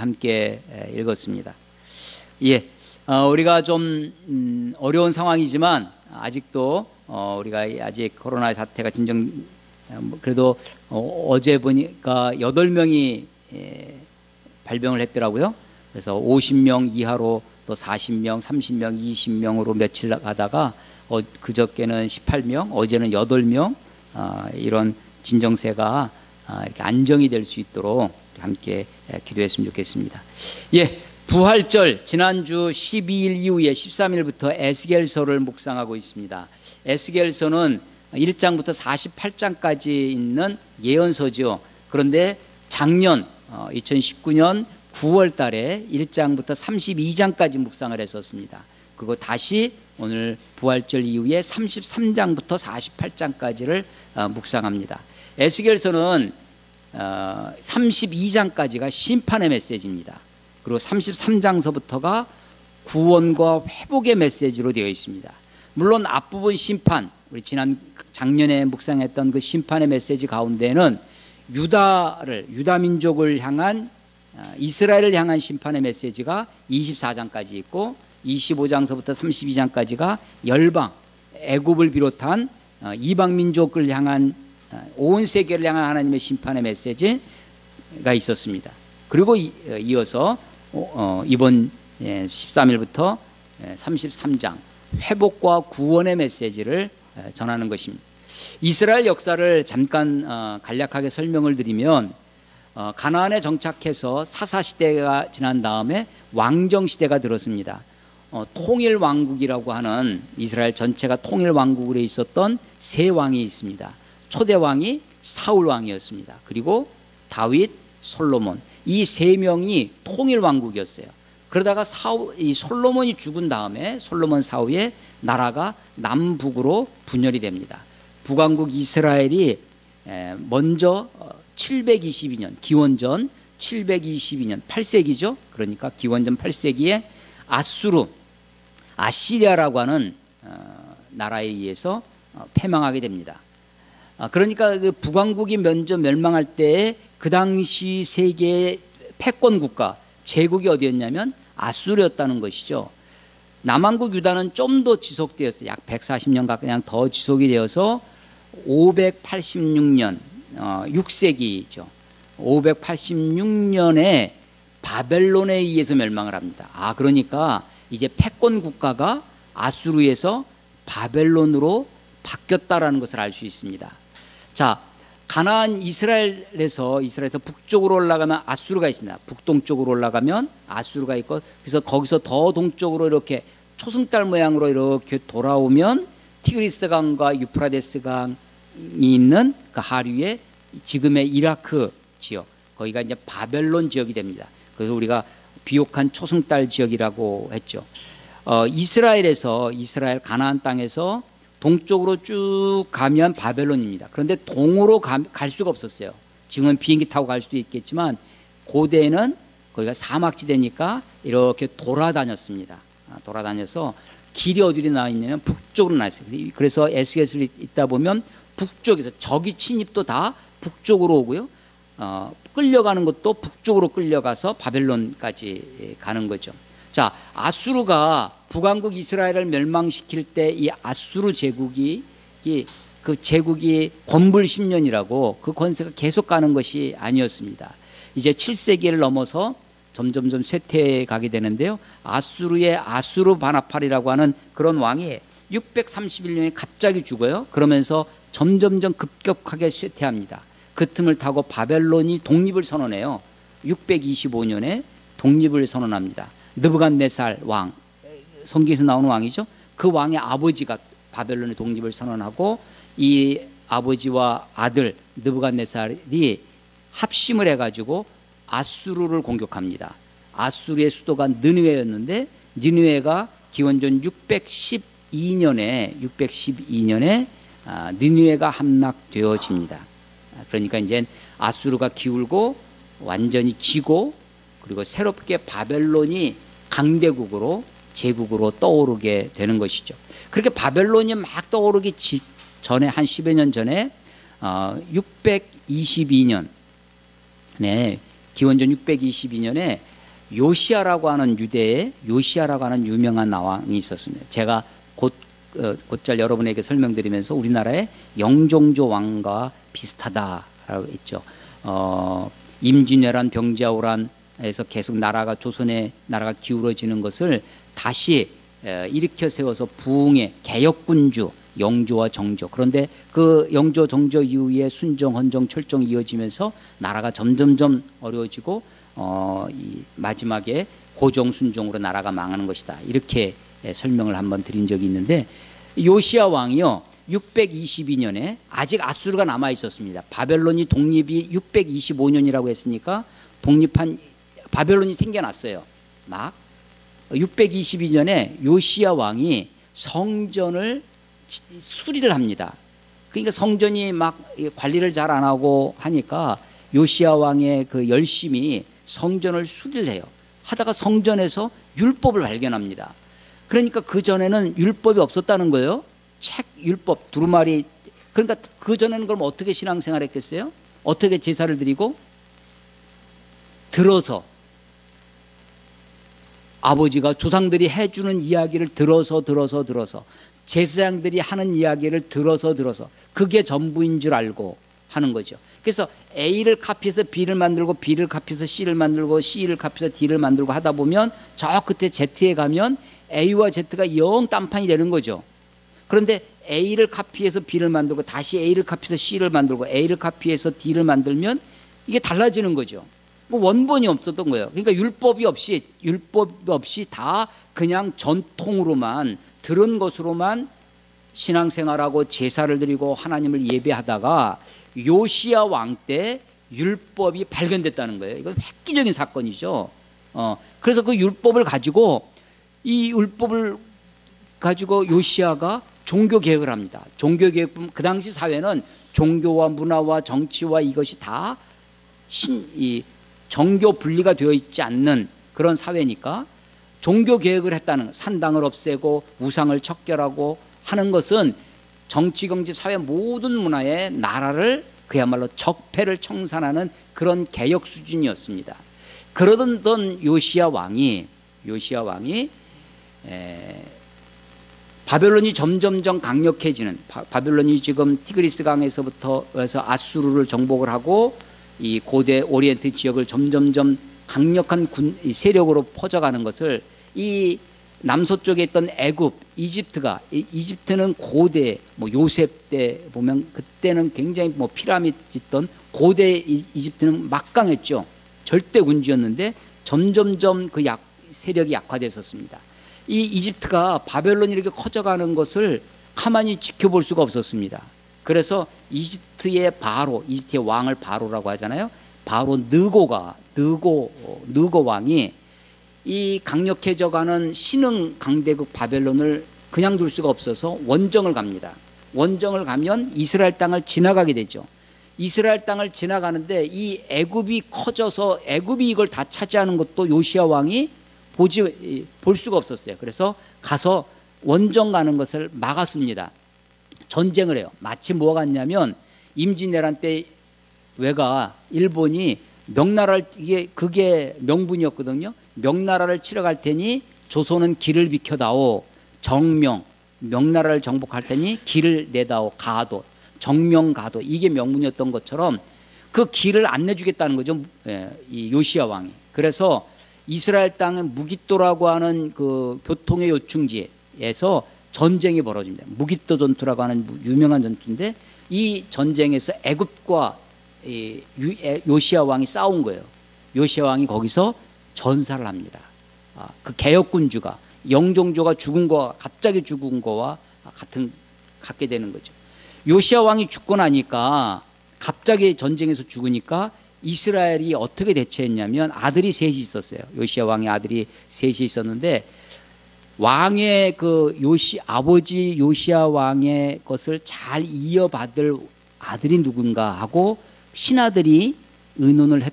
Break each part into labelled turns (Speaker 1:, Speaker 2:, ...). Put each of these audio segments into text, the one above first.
Speaker 1: 함께 읽었습니다. 예, 우리가 좀 어려운 상황이지만 아직도 우리가 아직 코로나 사태가 진정 그래도 어제 보니까 8명이 발병을 했더라고요. 그래서 50명 이하로 또 40명, 30명, 20명으로 며칠 가다가 그저께는 18명, 어제는 8명 이런 진정세가 이렇게 안정이 될 수 있도록 함께 기도했으면 좋겠습니다. 예, 부활절 지난주 12일 이후에 13일부터 에스겔서를 묵상하고 있습니다. 에스겔서는 1장부터 48장까지 있는 예언서죠. 그런데 작년 2019년 9월 달에 1장부터 32장까지 묵상을 했었습니다. 그리고 다시 오늘 부활절 이후에 33장부터 48장까지를 묵상합니다. 에스겔서는 32장까지가 심판의 메시지입니다. 그리고 33장서부터가 구원과 회복의 메시지로 되어 있습니다. 물론 앞부분 심판, 우리 작년에 묵상했던 그 심판의 메시지 가운데는 유다 민족을 향한 이스라엘을 향한 심판의 메시지가 24장까지 있고 25장서부터 32장까지가 열방, 애굽을 비롯한 이방 민족을 향한 온 세계를 향한 하나님의 심판의 메시지가 있었습니다. 그리고 이어서 이번 13일부터 33장 회복과 구원의 메시지를 전하는 것입니다. 이스라엘 역사를 잠깐 간략하게 설명을 드리면 가나안에 정착해서 사사시대가 지난 다음에 왕정시대가 들었습니다. 통일왕국이라고 하는 이스라엘 전체가 통일왕국으로 있었던 세 왕이 있습니다. 초대왕이 사울왕이었습니다. 그리고 다윗, 솔로몬 이 세 명이 통일왕국이었어요. 그러다가 이 솔로몬이 죽은 다음에 솔로몬 사후에 나라가 남북으로 분열이 됩니다. 북왕국 이스라엘이 먼저 722년 기원전 722년 8세기죠. 그러니까 기원전 8세기에 아시리아라고 하는 나라에 의해서 패망하게 됩니다. 그러니까 그 북왕국이 먼저 멸망할 때에 그 당시 세계의 패권 국가 제국이 어디였냐면 아수르였다는 것이죠. 남왕국 유다는 좀 더 지속되었어요. 약 140년 가량 더 지속이 되어서 586년 6세기죠. 586년에 바벨론에 의해서 멸망을 합니다. 그러니까 이제 패권 국가가 아수르에서 바벨론으로 바뀌었다라는 것을 알 수 있습니다. 자, 가나안 이스라엘에서 북쪽으로 올라가면 아수르가 있습니다. 북동쪽으로 올라가면 아수르가 있고, 그래서 거기서 더 동쪽으로 이렇게 초승달 모양으로 이렇게 돌아오면 티그리스 강과 유프라데스 강이 있는 그 하류에 지금의 이라크 지역, 거기가 이제 바벨론 지역이 됩니다. 그래서 우리가 비옥한 초승달 지역이라고 했죠. 이스라엘 가나안 땅에서 동쪽으로 쭉 가면 바벨론입니다. 그런데 동으로 갈 수가 없었어요. 지금은 비행기 타고 갈 수도 있겠지만 고대에는 거기가 사막지대니까 이렇게 돌아다녔습니다. 돌아다녀서 길이 어디로 나와 있냐면 북쪽으로 나와 있어요. 그래서 에스겔서를 읽다 보면 북쪽에서 적이 침입도 다 북쪽으로 오고요. 끌려가는 것도 북쪽으로 끌려가서 바벨론까지 가는 거죠. 자, 아수르가 북왕국 이스라엘을 멸망시킬 때 이 아수르 제국이 권불 10년이라고 그 권세가 계속 가는 것이 아니었습니다. 이제 7세기를 넘어서 점점 쇠퇴해 가게 되는데요. 아수르의 아수르 바나팔이라고 하는 그런 왕이 631년에 갑자기 죽어요. 그러면서 점점 급격하게 쇠퇴합니다. 그 틈을 타고 바벨론이 독립을 선언해요. 625년에 독립을 선언합니다. 느부갓네살 왕, 성경에서 나오는 왕이죠. 그 왕의 아버지가 바벨론의 독립을 선언하고 이 아버지와 아들 느부갓네살이 합심을 해가지고 아수르를 공격합니다. 아수르의 수도가 느느웨였는데 느느웨가 기원전 612년에 느느웨가 함락되어집니다. 그러니까 이제 아수르가 기울고 완전히 지고 그리고 새롭게 바벨론이 강대국으로 제국으로 떠오르게 되는 것이죠. 그렇게 바벨론이 막 떠오르기 전에 한 10여 년 전에 622년에 기원전 622년에 요시아라고 하는 유대에 요시아라고 하는 유명한 왕이 있었습니다. 제가 곧잘 여러분에게 설명드리면서 우리나라의 영종조 왕과 비슷하다라고 했죠. 임진왜란 병자호란에서 계속 나라가 조선의 나라가 기울어지는 것을 다시 일으켜 세워서 부흥의 개혁군주 영조와 정조. 그런데 그 영조 정조 이후에 순종 헌정 철종 이어지면서 나라가 점점점 어려워지고 이 마지막에 고종 순종으로 나라가 망하는 것이다. 이렇게 설명을 한번 드린 적이 있는데 요시야 왕이요 622년에 아직 아수르가 남아 있었습니다. 바벨론이 독립이 625년이라고 했으니까 독립한 바벨론이 생겨났어요. 막 622년에 요시야 왕이 성전을 수리를 합니다. 그러니까 성전이 막 관리를 잘 안 하고 하니까 요시야 왕의 그 열심히 성전을 수리를 해요. 하다가 성전에서 율법을 발견합니다. 그러니까 그 전에는 율법이 없었다는 거예요. 책 율법 두루마리. 그러니까 그 전에는 그럼 어떻게 신앙생활 했겠어요? 어떻게 제사를 드리고? 들어서 아버지가 조상들이 해주는 이야기를 들어서 제사장들이 하는 이야기를 들어서 그게 전부인 줄 알고 하는 거죠. 그래서 A를 카피해서 B를 만들고 B를 카피해서 C를 만들고 C를 카피해서 D를 만들고 하다 보면 저 끝에 Z에 가면 A와 Z가 영 딴판이 되는 거죠. 그런데 A를 카피해서 B를 만들고 다시 A를 카피해서 C를 만들고 A를 카피해서 D를 만들면 이게 달라지는 거죠. 뭐 원본이 없었던 거예요. 그러니까 율법이 없이 다 그냥 전통으로만 들은 것으로만 신앙생활하고 제사를 드리고 하나님을 예배하다가 요시야 왕 때 율법이 발견됐다는 거예요. 이건 획기적인 사건이죠. 그래서 그 율법을 가지고 요시야가 종교 개혁을 합니다. 종교 개혁, 그 당시 사회는 종교와 문화와 정치와 이것이 다 정교 분리가 되어 있지 않는 그런 사회니까 종교 개혁을 했다는, 산당을 없애고 우상을 척결하고 하는 것은 정치, 경제, 사회 모든 문화의 나라를 그야말로 적폐를 청산하는 그런 개혁 수준이었습니다. 그러던 요시야 왕이 바벨론이 점점점 강력해지는, 바벨론이 지금 티그리스 강에서부터 해서 아수르를 정복을 하고 이 고대 오리엔트 지역을 점점점 강력한 세력으로 퍼져가는 것을 이 남서쪽에 있던 애굽, 이집트는 고대 요셉 때 보면 그때는 굉장히 피라미드 짓던 고대 이집트는 막강했죠. 절대 군주였는데 점점점 그 세력이 약화됐었습니다. 이 이집트가 바벨론이 이렇게 커져가는 것을 가만히 지켜볼 수가 없었습니다. 그래서 이집트의 왕을 바로라고 하잖아요. 바로 느고 왕이 이 강력해져가는 신흥 강대국 바벨론을 그냥 둘 수가 없어서 원정을 갑니다. 원정을 가면 이스라엘 땅을 지나가게 되죠. 이스라엘 땅을 지나가는데 이 애굽이 커져서 애굽이 이걸 다 차지하는 것도 요시야 왕이 볼 수가 없었어요. 그래서 가서 원정 가는 것을 막았습니다. 전쟁을 해요. 마치 뭐가 같냐면 임진왜란 때 일본이 명나라를, 그게 명분이었거든요. 명나라를 치러 갈 테니 조선은 길을 비켜다오. 명나라를 정복할 테니 길을 내다오. 정명가도, 이게 명분이었던 것처럼 그 길을 안 내주겠다는 거죠. 이 요시야 왕이. 그래서 이스라엘 땅은 무깃도라고 하는 그 교통의 요충지에서 전쟁이 벌어집니다. 무깃도 전투라고 하는 유명한 전투인데 이 전쟁에서 애굽과 요시야 왕이 싸운 거예요. 요시야 왕이 거기서 전사를 합니다. 그 개혁군주가, 영종조가 갑자기 죽은 거와 같게 되는 거죠. 요시야 왕이 죽고 나니까, 갑자기 전쟁에서 죽으니까 이스라엘이 어떻게 대처했냐면 아들이 셋이 있었어요. 요시야 왕의 아들이 셋이 있었는데 왕의 아버지 요시야 왕의 것을 잘 이어받을 아들이 누군가 하고 신하들이 의논을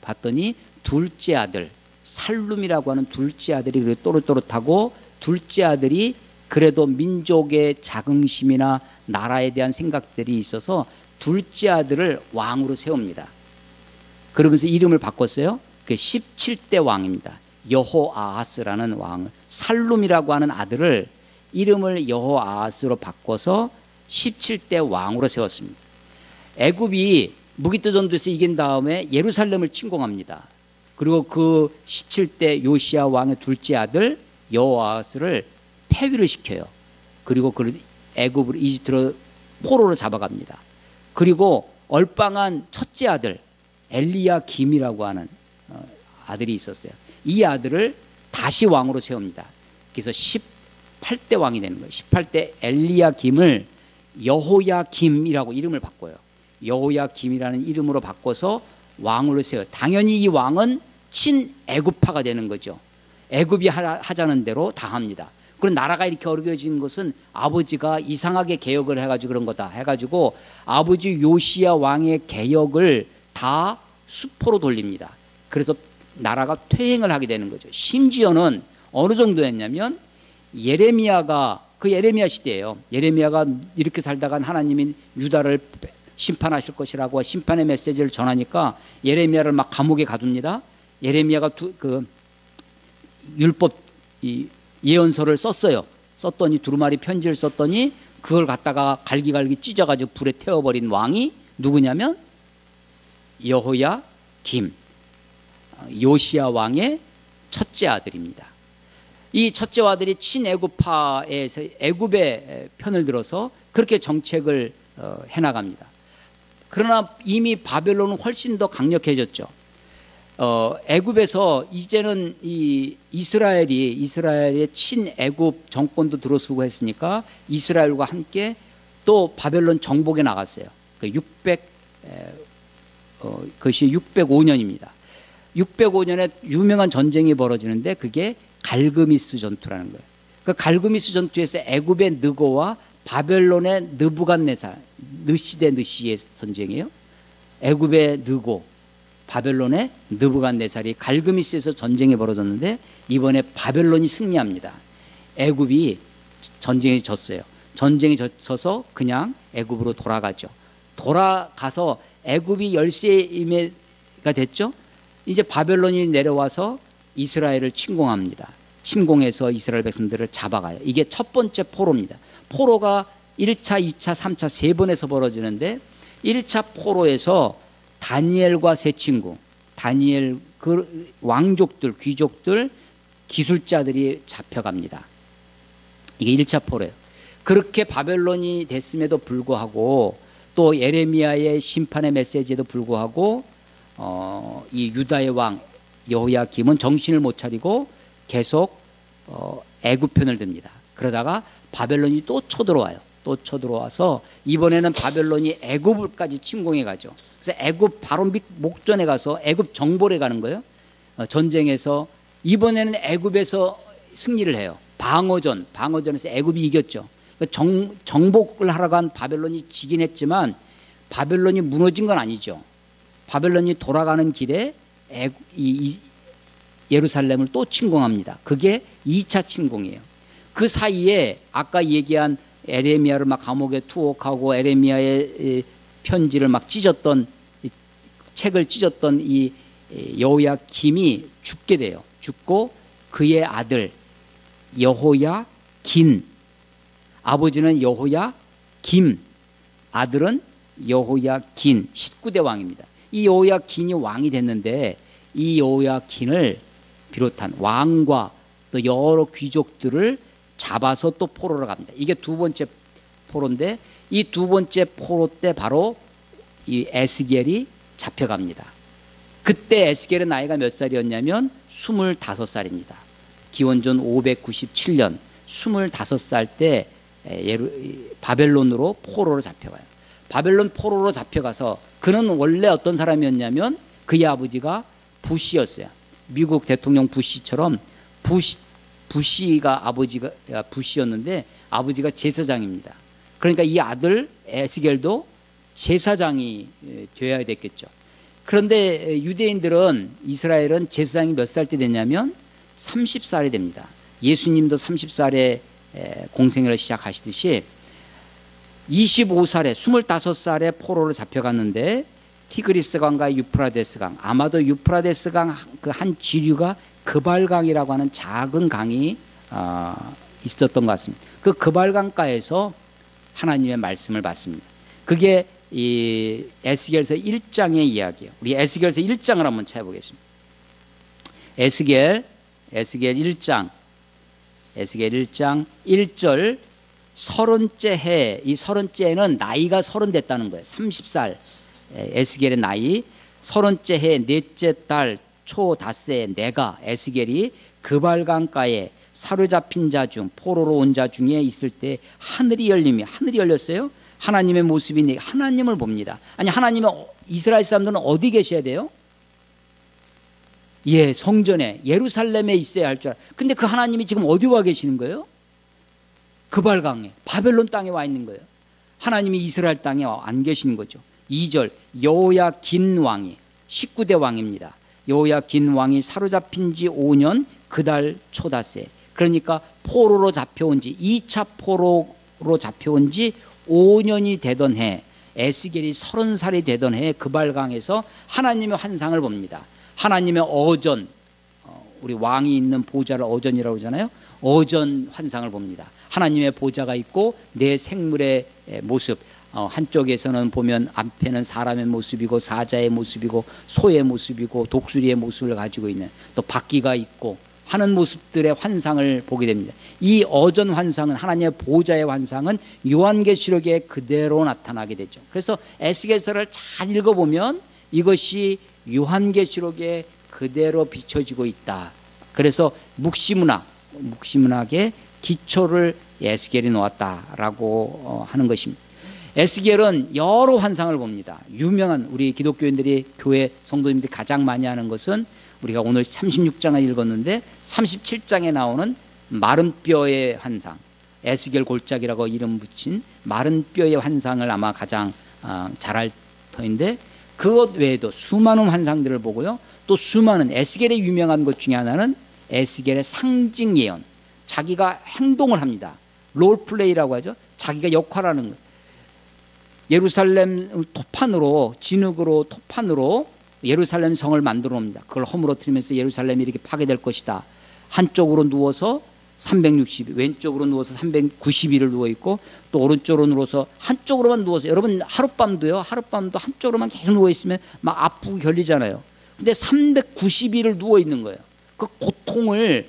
Speaker 1: 봤더니 둘째 아들 살룸이라고 하는 둘째 아들이 또렷또렷하고, 둘째 아들이 그래도 민족의 자긍심이나 나라에 대한 생각들이 있어서 둘째 아들을 왕으로 세웁니다. 그러면서 이름을 바꿨어요. 그 17대 왕입니다. 여호아하스라는 왕, 살룸이라고 하는 아들을 이름을 여호아하스로 바꿔서 17대 왕으로 세웠습니다. 애굽이 무기토전투에서 이긴 다음에 예루살렘을 침공합니다. 그리고 그 17대 요시야 왕의 둘째 아들 여호아하스를 폐위를 시켜요. 그리고 그 애굽으로 이집트로 포로로 잡아갑니다. 그리고 얼빵한 첫째 아들 엘리야김이라고 하는 아들이 있었어요. 이 아들을 다시 왕으로 세웁니다. 그래서 18대 왕이 되는 거예요. 18대 엘리야김을 여호야김이라고 이름을 바꿔요. 여호야김이라는 이름으로 바꿔서 왕으로 세워요. 당연히 이 왕은 친애굽파가 되는 거죠. 애굽이 하자는 대로 다 합니다. 그런 나라가 이렇게 어려워진 것은 아버지가 이상하게 개혁을 해가지고 그런 거다 해가지고 아버지 요시야 왕의 개혁을 다 수포로 돌립니다. 그래서 나라가 퇴행을 하게 되는 거죠. 심지어는 어느 정도였냐면 예레미야가 그 예레미야 시대예요. 예레미야가 이렇게 살다가 하나님이 유다를 심판하실 것이라고 심판의 메시지를 전하니까 예레미야를 막 감옥에 가둡니다. 예레미야가 그 율법 예언서를 썼어요. 썼더니 두루마리 편지를 썼더니 그걸 갖다가 갈기갈기 찢어가지고 불에 태워버린 왕이 누구냐면 여호야김, 요시야 왕의 첫째 아들입니다. 이 첫째 아들이 친애굽파에서 애굽의 편을 들어서 그렇게 정책을 해나갑니다. 그러나 이미 바벨론은 훨씬 더 강력해졌죠. 애굽에서 이제는 이 이스라엘의 친애굽 정권도 들어서고 했으니까 이스라엘과 함께 또 바벨론 정복에 나갔어요. 그것이 605년입니다. 605년에 유명한 전쟁이 벌어지는데 그게 갈그미스 전투라는 거예요. 그 갈그미스 전투에서 애굽의 느고와 바벨론의 느부갓네살, 느시대 느시의 전쟁이에요. 애굽의 느고, 바벨론의 느부갓네살이 갈그미스에서 전쟁이 벌어졌는데 이번에 바벨론이 승리합니다. 애굽이 전쟁에 졌어요. 전쟁에 져서 그냥 애굽으로 돌아가죠. 돌아가서 애굽이 열세가 됐죠. 이제 바벨론이 내려와서 이스라엘을 침공합니다. 침공해서 이스라엘 백성들을 잡아가요. 이게 첫 번째 포로입니다. 포로가 1차, 2차, 3차 세 번에서 벌어지는데 1차 포로에서 다니엘과 세 친구, 다니엘 그 왕족들, 귀족들, 기술자들이 잡혀갑니다. 이게 1차 포로예요. 그렇게 바벨론이 됐음에도 불구하고 또 예레미야의 심판의 메시지에도 불구하고 이 유다의 왕 여호야김은 정신을 못 차리고 계속 애굽 편을 듭니다. 그러다가 바벨론이 또 쳐들어와요. 또 쳐들어와서 이번에는 바벨론이 애굽까지 침공해 가죠. 그래서 애굽 바로 목전에 가서 애굽 정벌에 가는 거예요. 전쟁에서 이번에는 애굽에서 승리를 해요. 방어전에서 애굽이 이겼죠. 정복을 하러 간 바벨론이 지긴 했지만 바벨론이 무너진 건 아니죠. 바벨론이 돌아가는 길에 예루살렘을 또 침공합니다. 그게 2차 침공이에요. 그 사이에 아까 얘기한 에레미야를 막 감옥에 투옥하고 에레미야의 편지를 막 찢었던 책을 찢었던 이 여호야김이 죽게 돼요. 죽고 그의 아들 여호야긴, 아버지는 여호야김, 아들은 여호야긴, 19대 왕입니다. 이 여호야긴이 왕이 됐는데 이 여호야긴을 비롯한 왕과 또 여러 귀족들을 잡아서 또 포로로 갑니다. 이게 두 번째 포로인데 이 두 번째 포로 때 바로 이 에스겔이 잡혀갑니다. 그때 에스겔의 나이가 몇 살이었냐면 25살입니다. 기원전 597년 25살 때 바벨론으로 포로로 잡혀가요. 바벨론 포로로 잡혀가서 그는 원래 어떤 사람이었냐면 그의 아버지가 부시였어요. 미국 대통령 부시처럼 부시가 아버지가 부시였는데 아버지가 제사장입니다. 그러니까 이 아들 에스겔도 제사장이 되어야 됐겠죠. 그런데 유대인들은 이스라엘은 제사장이 몇 살 때 됐냐면 30살이 됩니다. 예수님도 30살에 공생애를 시작하시듯이 25살에 25살에 포로로 잡혀갔는데 티그리스 강과 유프라데스 강, 아마도 유프라데스 강 그 한 지류가 그발강이라고 하는 작은 강이 있었던 것 같습니다. 그 그발강가에서 하나님의 말씀을 받습니다. 그게 이 에스겔서 1장의 이야기예요. 우리 에스겔서 1장을 한번 찾아보겠습니다. 에스겔 1장 1절 30째 해, 이 30째는 나이가 30 됐다는 거예요. 30살 에스겔의 나이. 30째 해 넷째 달 초 닷새 내가 에스겔이 그발강가에 사로잡힌 자 중 포로로 온 자 중에 있을 때 하늘이 열렸어요. 하나님의 모습이 하나님을 봅니다. 아니, 하나님은 이스라엘 사람들은 어디 계셔야 돼요? 예, 성전에 예루살렘에 있어야 할 줄 알아요. 근데 그 하나님이 지금 어디 와 계시는 거예요? 그발강에, 바벨론 땅에 와 있는 거예요. 하나님이 이스라엘 땅에 안 계시는 거죠. 2절 여호야긴 왕이 19대 왕입니다. 여호야긴 왕이 사로잡힌 지 5년 그달 초닷새, 그러니까 포로로 잡혀온 지 2차 포로로 잡혀온 지 5년이 되던 해, 에스겔이 30살이 되던 해 그발강에서 하나님의 환상을 봅니다. 하나님의 어전, 우리 왕이 있는 보좌를 어전이라고 하잖아요. 어전 환상을 봅니다. 하나님의 보좌가 있고 내 생물의 모습, 한쪽에서는 보면 앞에는 사람의 모습이고 사자의 모습이고 소의 모습이고 독수리의 모습을 가지고 있는, 또 바퀴가 있고 하는 모습들의 환상을 보게 됩니다. 이 어전 환상은, 하나님의 보좌의 환상은 요한계시록에 그대로 나타나게 되죠. 그래서 에스겔서를 잘 읽어보면 이것이 요한계시록에 그대로 비춰지고 있다. 그래서 묵시문학의 기초를 에스겔이 놓았다라고 하는 것입니다. 에스겔은 여러 환상을 봅니다. 유명한, 우리 기독교인들이, 교회 성도님들이 가장 많이 하는 것은, 우리가 오늘 36장을 읽었는데 37장에 나오는 마른 뼈의 환상, 에스겔 골짜기라고 이름 붙인 마른 뼈의 환상을 아마 가장 잘 알 터인데, 그것 외에도 수많은 환상들을 보고요. 또 수많은, 에스겔의 유명한 것 중에 하나는 에스겔의 상징 예언, 자기가 행동을 합니다. 롤플레이라고 하죠. 자기가 역할하는 거예요. 예루살렘 토판으로, 진흙으로 토판으로 예루살렘 성을 만들어 옵니다. 그걸 허물어뜨리면서 예루살렘이 이렇게 파괴될 것이다. 한쪽으로 누워서 360일, 왼쪽으로 누워서 390일을 누워있고, 또 오른쪽으로 누워서, 한쪽으로만 누워서, 여러분 하룻밤도 한쪽으로만 계속 누워있으면 막 아프고 결리잖아요. 근데 390일을 누워있는 거예요. 그 고통을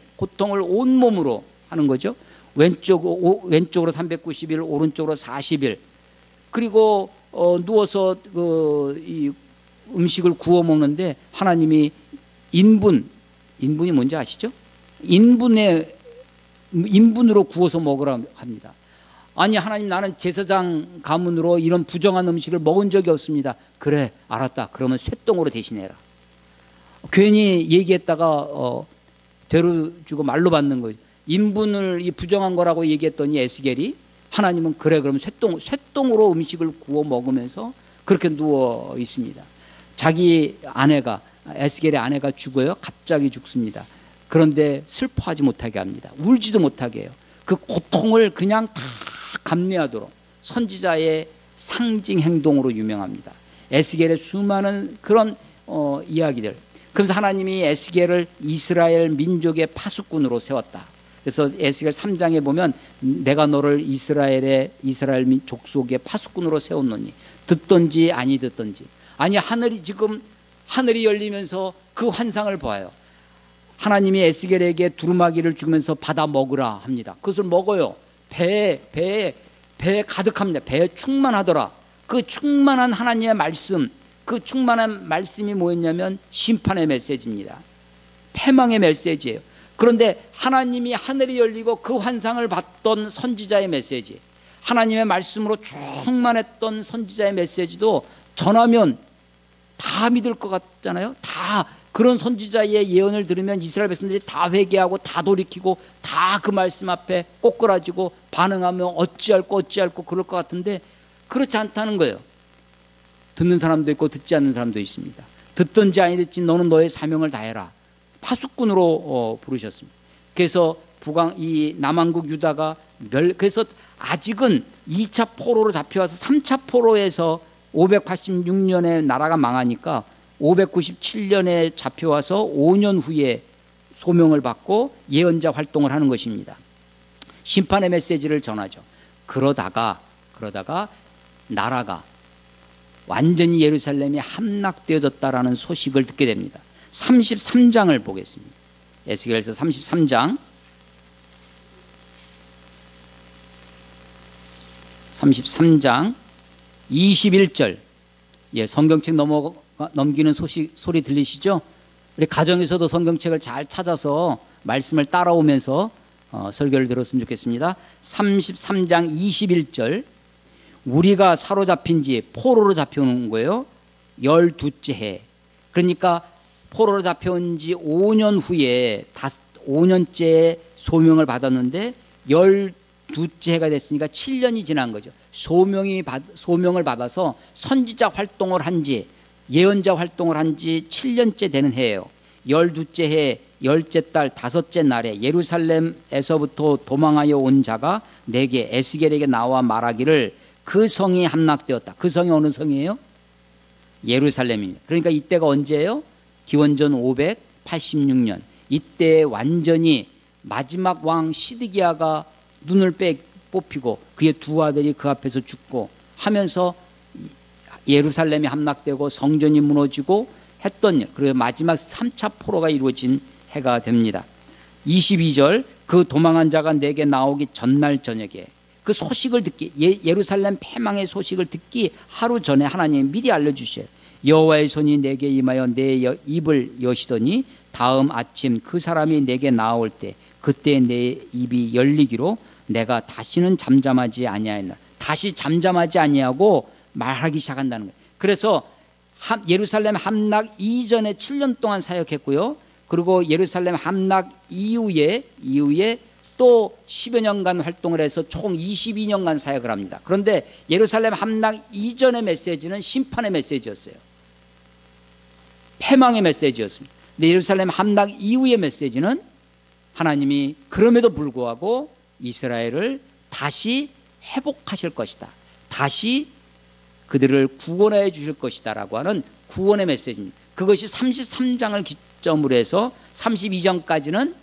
Speaker 1: 온몸으로 하는 거죠. 왼쪽으로 390일, 오른쪽으로 40일. 그리고 누워서 이 음식을 구워 먹는데, 하나님이 인분이 뭔지 아시죠? 인분으로 구워서 먹으라 합니다. 아니, 하나님, 나는 제사장 가문으로 이런 부정한 음식을 먹은 적이 없습니다. 그래, 알았다. 그러면 쇠똥으로 대신해라. 괜히 얘기했다가 되로 주고 말로 받는 거죠. 인분을 이 부정한 거라고 얘기했더니 에스겔이, 하나님은 그래, 그러면 쇠똥으로 음식을 구워 먹으면서 그렇게 누워 있습니다. 자기 아내가, 에스겔의 아내가 죽어요. 갑자기 죽습니다. 그런데 슬퍼하지 못하게 합니다. 울지도 못하게 해요. 그 고통을 그냥 다 감내하도록, 선지자의 상징 행동으로 유명합니다. 에스겔의 수많은 그런 이야기들. 그래서 하나님이 에스겔을 이스라엘 민족의 파수꾼으로 세웠다. 그래서 에스겔 3장에 보면, 내가 너를 이스라엘 족속의 파수꾼으로 세웠노니, 듣던지 아니 듣던지. 아니, 하늘이 열리면서 그 환상을 봐요. 하나님이 에스겔에게 두루마기를 주면서 받아 먹으라 합니다. 그것을 먹어요. 배에 가득합니다. 배에 충만하더라. 그 충만한 하나님의 말씀, 그 충만한 말씀이 뭐였냐면 심판의 메시지입니다. 패망의 메시지예요. 그런데 하나님이 하늘이 열리고 그 환상을 봤던 선지자의 메시지, 하나님의 말씀으로 충만했던 선지자의 메시지도 전하면 다 믿을 것 같잖아요. 다 그런 선지자의 예언을 들으면 이스라엘 백성들이 다 회개하고 다 돌이키고 다 그 말씀 앞에 꼬꾸라지고 반응하면 어찌할꼬 그럴 것 같은데, 그렇지 않다는 거예요. 듣는 사람도 있고 듣지 않는 사람도 있습니다. 듣든지 아니 듣지 너는 너의 사명을 다해라. 파수꾼으로 부르셨습니다. 그래서 이 남한국 유다가 그래서 아직은 2차 포로로 잡혀와서 3차 포로에서 586년에 나라가 망하니까 597년에 잡혀와서 5년 후에 소명을 받고 예언자 활동을 하는 것입니다. 심판의 메시지를 전하죠. 그러다가 나라가 완전히 예루살렘이 함락되어졌다라는 소식을 듣게 됩니다. 33장을 보겠습니다. 에스겔서 33장 21절. 예, 성경책 넘기는 소리 들리시죠? 우리 가정에서도 성경책을 잘 찾아서 말씀을 따라오면서 설교를 들었으면 좋겠습니다. 33장 21절. 우리가 사로잡힌 지 포로로 잡혀온 거예요. 12째 해. 그러니까 포로로 잡혀온 지 5년 후에 5년째 소명을 받았는데 12째 해가 됐으니까 7년이 지난 거죠. 소명을 받아서 선지자 활동을 한 지, 예언자 활동을 한 지 7년째 되는 해예요. 12째 해 10째 달 5째 날에 예루살렘에서부터 도망하여 온 자가 내게 에스겔에게 나와 말하기를 그 성이 함락되었다. 그 성이 어느 성이에요? 예루살렘입니다. 그러니까 이때가 언제예요? 기원전 586년. 이때 완전히 마지막 왕 시드기야가 눈을 뽑히고 그의 두 아들이 그 앞에서 죽고 하면서 예루살렘이 함락되고 성전이 무너지고 했던 일, 그리고 마지막 3차 포로가 이루어진 해가 됩니다. 22절. 그 도망한 자가 내게 나오기 전날 저녁에 그 소식을 듣기, 예루살렘 패망의 소식을 듣기 하루 전에 하나님이 미리 알려주셔요. 여호와의 손이 내게 임하여 내 입을 여시더니 다음 아침 그 사람이 내게 나올 때 그때 내 입이 열리기로 내가 다시는 잠잠하지 아니하였나. 다시 잠잠하지 아니하고 말하기 시작한다는 거예요. 그래서 예루살렘 함락 이전에 7년 동안 사역했고요. 그리고 예루살렘 함락 이후에 또 10여 년간 활동을 해서 총 22년간 사역을 합니다. 그런데 예루살렘 함락 이전의 메시지는 심판의 메시지였어요. 패망의 메시지였습니다. 근데 예루살렘 함락 이후의 메시지는 하나님이 그럼에도 불구하고 이스라엘을 다시 회복하실 것이다. 다시 그들을 구원해 주실 것이다 라고 하는 구원의 메시지입니다. 그것이 33장을 기점으로 해서 32장까지는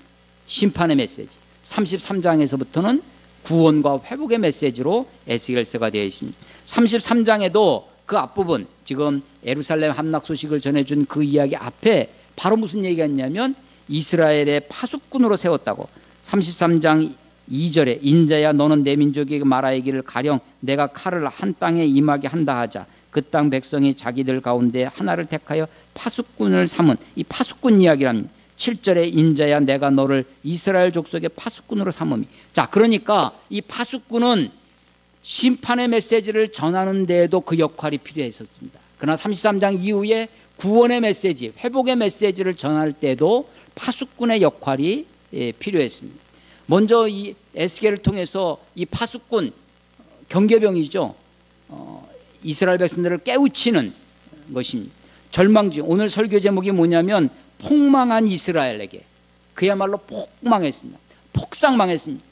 Speaker 1: 심판의 메시지, 33장에서부터는 구원과 회복의 메시지로 에스겔서가 되어 있습니다. 33장에도 그 앞부분, 지금 예루살렘 함락 소식을 전해준 그 이야기 앞에 바로 무슨 얘기가 있냐면 이스라엘의 파수꾼으로 세웠다고. 33장 2절에 인자야 너는 내 민족에게 말하기를 가령 내가 칼을 한 땅에 임하게 한다 하자. 그 땅 백성이 자기들 가운데 하나를 택하여 파수꾼을 삼은, 이 파수꾼 이야기랍니다. 7절에 인자야 내가 너를 이스라엘 족속의 파수꾼으로 삼음이. 자, 그러니까 이 파수꾼은 심판의 메시지를 전하는 데에도 그 역할이 필요했었습니다. 그러나 33장 이후에 구원의 메시지, 회복의 메시지를 전할 때도 파수꾼의 역할이 필요했습니다. 먼저 이 에스겔을 통해서 이 파수꾼, 경계병이죠, 이스라엘 백성들을 깨우치는 것입니다. 절망지. 오늘 설교 제목이 뭐냐면 폭망한 이스라엘에게. 그야말로 폭망했습니다. 폭삭망했습니다.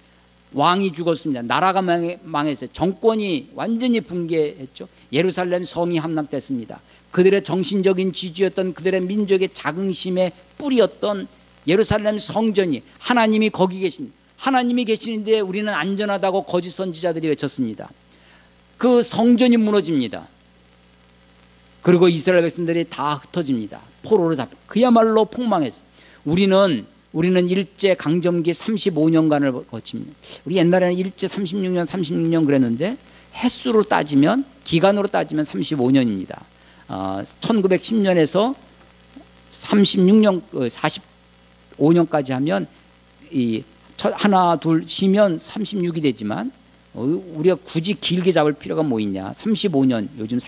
Speaker 1: 왕이 죽었습니다. 나라가 망했어요. 정권이 완전히 붕괴했죠. 예루살렘 성이 함락됐습니다. 그들의 정신적인 지주였던, 그들의 민족의 자긍심의 뿌리였던 예루살렘 성전이, 하나님이 거기 계신, 하나님이 계시는데 우리는 안전하다고 거짓 선지자들이 외쳤습니다. 그 성전이 무너집니다. 그리고 이스라엘 백성들이 다 흩어집니다. 포로로 잡혀 그야말로 폭망했습니다. 우리는 일제 강점기 35년간을 거칩니다. 우리 옛날에는 일제 36년 그랬는데 횟수로 따지면, 기간으로 따지면 35년입니다. 1910년에서 36년, 45년까지 하면 하나 둘 쉬면 36이 되지만 우리가 굳이 길게 잡을 필요가 뭐 있냐. 35년, 요즘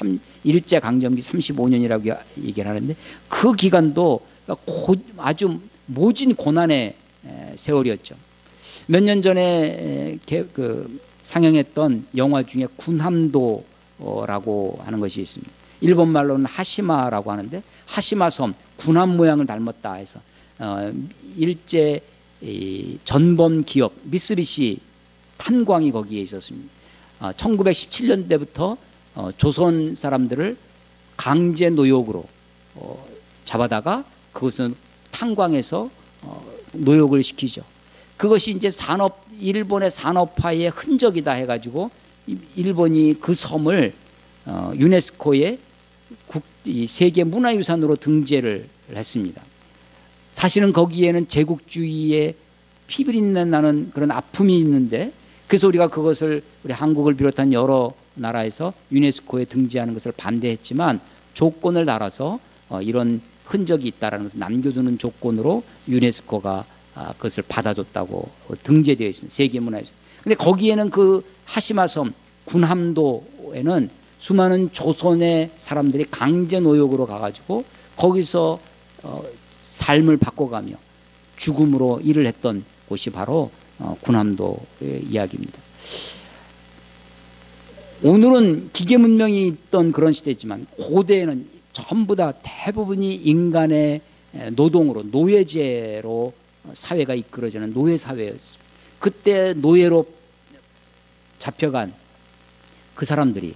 Speaker 1: 일제 강점기 35년이라고 얘기를 하는데 그 기간도 아주 모진 고난의 세월이었죠. 몇 년 전에 상영했던 영화 중에 군함도라고 하는 것이 있습니다. 일본 말로는 하시마라고 하는데, 하시마 섬, 군함 모양을 닮았다 해서 일제 전범 기업 미쓰비시 탄광이 거기에 있었습니다. 1917년대부터 조선 사람들을 강제 노역으로 잡아다가 그것은 탄광에서 노역을 시키죠. 그것이 이제 일본의 산업화의 흔적이다 해가지고 일본이 그 섬을 유네스코에 세계 문화유산으로 등재를 했습니다. 사실은 거기에는 제국주의의 피비린내 나는 그런 아픔이 있는데, 그래서 우리가 그것을 우리 한국을 비롯한 여러 나라에서 유네스코에 등재하는 것을 반대했지만 조건을 달아서 이런 흔적이 있다라는 것을 남겨두는 조건으로 유네스코가 그것을 받아줬다고 등재되어 있습니다. 세계문화유산. 근데 거기에는 그 하시마섬 군함도에는 수많은 조선의 사람들이 강제 노역으로 가가지고 거기서 삶을 바꿔가며 죽음으로 일을 했던 곳이 바로 군함도의 이야기입니다. 오늘은 기계 문명이 있던 그런 시대지만 고대에는 전부 다 대부분이 인간의 노동으로, 노예제로 사회가 이끌어지는 노예사회였어요. 그때 노예로 잡혀간 그 사람들이,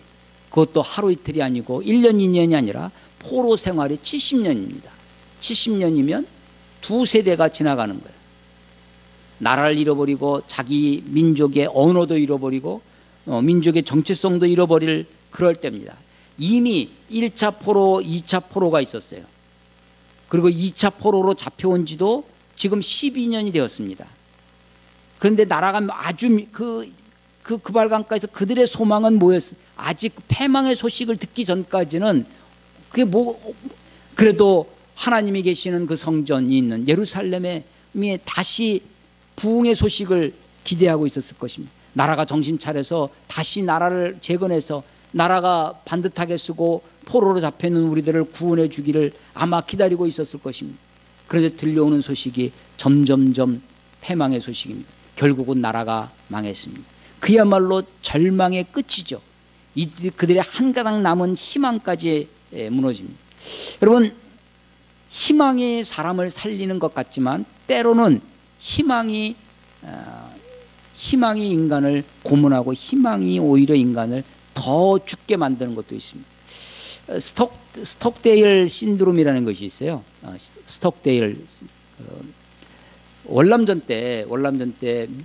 Speaker 1: 그것도 하루 이틀이 아니고 1년 2년이 아니라 포로 생활이 70년입니다. 70년이면 두 세대가 지나가는 거예요. 나라를 잃어버리고 자기 민족의 언어도 잃어버리고 민족의 정체성도 잃어버릴 그럴 때입니다. 이미 1차 포로, 2차 포로가 있었어요. 그리고 2차 포로로 잡혀온 지도 지금 12년이 되었습니다. 그런데 나라가 아주 그 발강가에서 그들의 소망은 뭐였어요? 아직 패망의 소식을 듣기 전까지는 그게 그래도 하나님이 계시는 그 성전이 있는 예루살렘에 다시 부흥의 소식을 기대하고 있었을 것입니다. 나라가 정신 차려서 다시 나라를 재건해서 나라가 반듯하게 쓰고 포로로 잡혀있는 우리들을 구원해 주기를 아마 기다리고 있었을 것입니다. 그런데 들려오는 소식이 점점점 패망의 소식입니다. 결국은 나라가 망했습니다. 그야말로 절망의 끝이죠. 그들의 한 가닥 남은 희망까지 무너집니다. 여러분, 희망이 사람을 살리는 것 같지만 때로는 희망이 인간을 고문하고 희망이 오히려 인간을 더 죽게 만드는 것도 있습니다. 스톡데일 신드롬이라는 것이 있어요. 스톡데일 월남전 때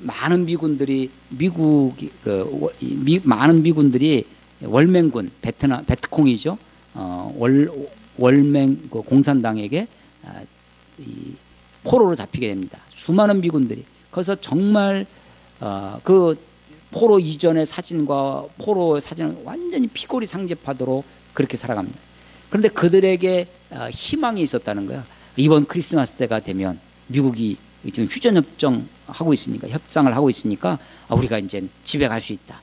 Speaker 1: 많은 미군들이 많은 미군들이 월맹군 베트콩이죠. 월맹 공산당에게 포로로 잡히게 됩니다. 수많은 미군들이. 그래서 정말 그 포로 이전의 사진과 포로의 사진은 완전히 피골이 상접하도록 그렇게 살아갑니다. 그런데 그들에게 희망이 있었다는 거야. 이번 크리스마스 때가 되면 미국이 지금 휴전 협상을 하고 있으니까 우리가 이제 집에 갈 수 있다.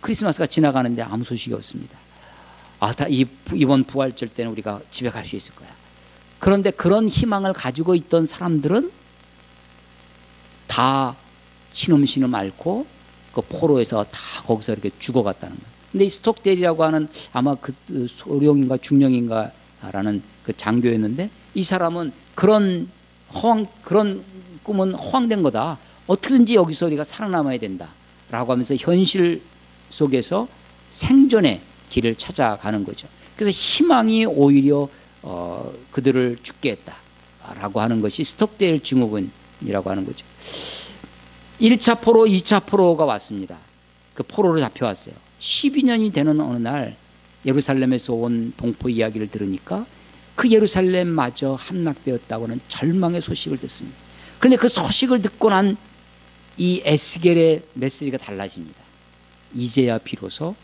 Speaker 1: 크리스마스가 지나가는데 아무 소식이 없습니다. 이번 부활절 때는 우리가 집에 갈 수 있을 거야. 그런데 그런 희망을 가지고 있던 사람들은 다 신음신음 앓고 그 포로에서 다 거기서 이렇게 죽어갔다는 거예요. 근데 이 스톡데일이라고 하는 아마 그 소령인가 중령인가라는 그 장교였는데, 이 사람은 그런 꿈은 허황된 거다. 어떻게든지 여기서 우리가 살아남아야 된다라고 하면서 현실 속에서 생존의 길을 찾아가는 거죠. 그래서 희망이 오히려 그들을 죽게 했다라고 하는 것이 스톡데일 증후군이라고 하는 거죠. 1차 포로, 2차 포로가 왔습니다. 그 포로로 잡혀왔어요. 12년이 되는 어느 날 예루살렘에서 온 동포 이야기를 들으니까 그 예루살렘마저 함락되었다고는 절망의 소식을 듣습니다. 그런데 그 소식을 듣고 난 이 에스겔의 메시지가 달라집니다. 이제야 비로소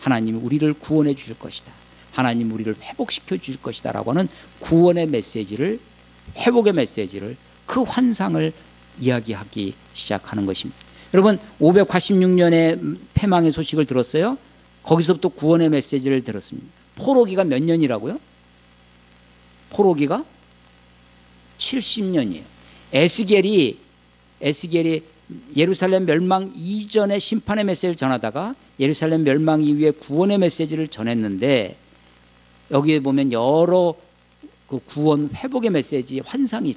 Speaker 1: 하나님이 우리를 구원해 주실 것이다. 하나님 우리를 회복시켜 주실 것이다 라고 하는 구원의 메시지를, 회복의 메시지를, 그 환상을 이야기하기 시작하는 것입니다. 여러분, 586년에 패망의 소식을 들었어요. 거기서부터 구원의 메시지를 들었습니다. 포로기가 몇 년이라고요? 포로기가 70년이에요. 에스겔이 예루살렘 멸망 이전에 심판의 메시지를 전하다가 예루살렘 멸망 이후에 구원의 메시지를 전했는데, 여기에 보면 여러 그 구원 회복의 메시지, 환상이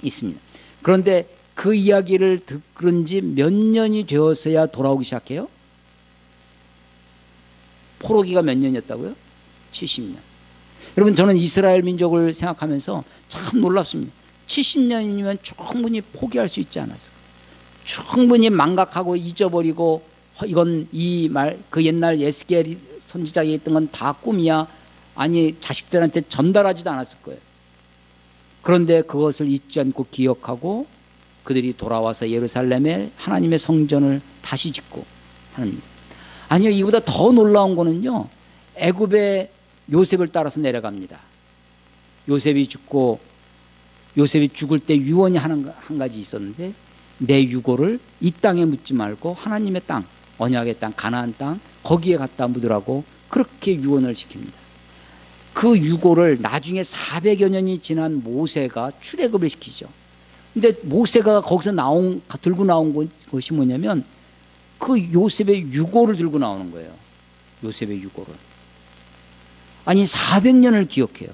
Speaker 1: 있습니다. 그런데 그 이야기를 들은 지 몇 년이 되어서야 돌아오기 시작해요? 포로기가 몇 년이었다고요? 70년. 여러분, 저는 이스라엘 민족을 생각하면서 참 놀랍습니다. 70년이면 충분히 포기할 수 있지 않았을까? 충분히 망각하고 잊어버리고 이건 그 옛날 에스겔 선지자가 했던 건 다 꿈이야. 아니, 자식들한테 전달하지도 않았을 거예요. 그런데 그것을 잊지 않고 기억하고 그들이 돌아와서 예루살렘에 하나님의 성전을 다시 짓고 합니다. 아니요, 이보다 더 놀라운 거는요, 애굽에 요셉을 따라서 내려갑니다. 요셉이 죽을 때 유언이 한 가지 있었는데, 내 유고를 이 땅에 묻지 말고 하나님의 땅, 언약의 땅, 가나안 땅, 거기에 갖다 묻으라고 그렇게 유언을 시킵니다. 그 유고를 나중에 400여 년이 지난 모세가 출애굽을 시키죠. 근데 모세가 거기서 들고 나온 것이 뭐냐면 그 요셉의 유고를 들고 나오는 거예요. 요셉의 유고를. 아니, 400년을 기억해요.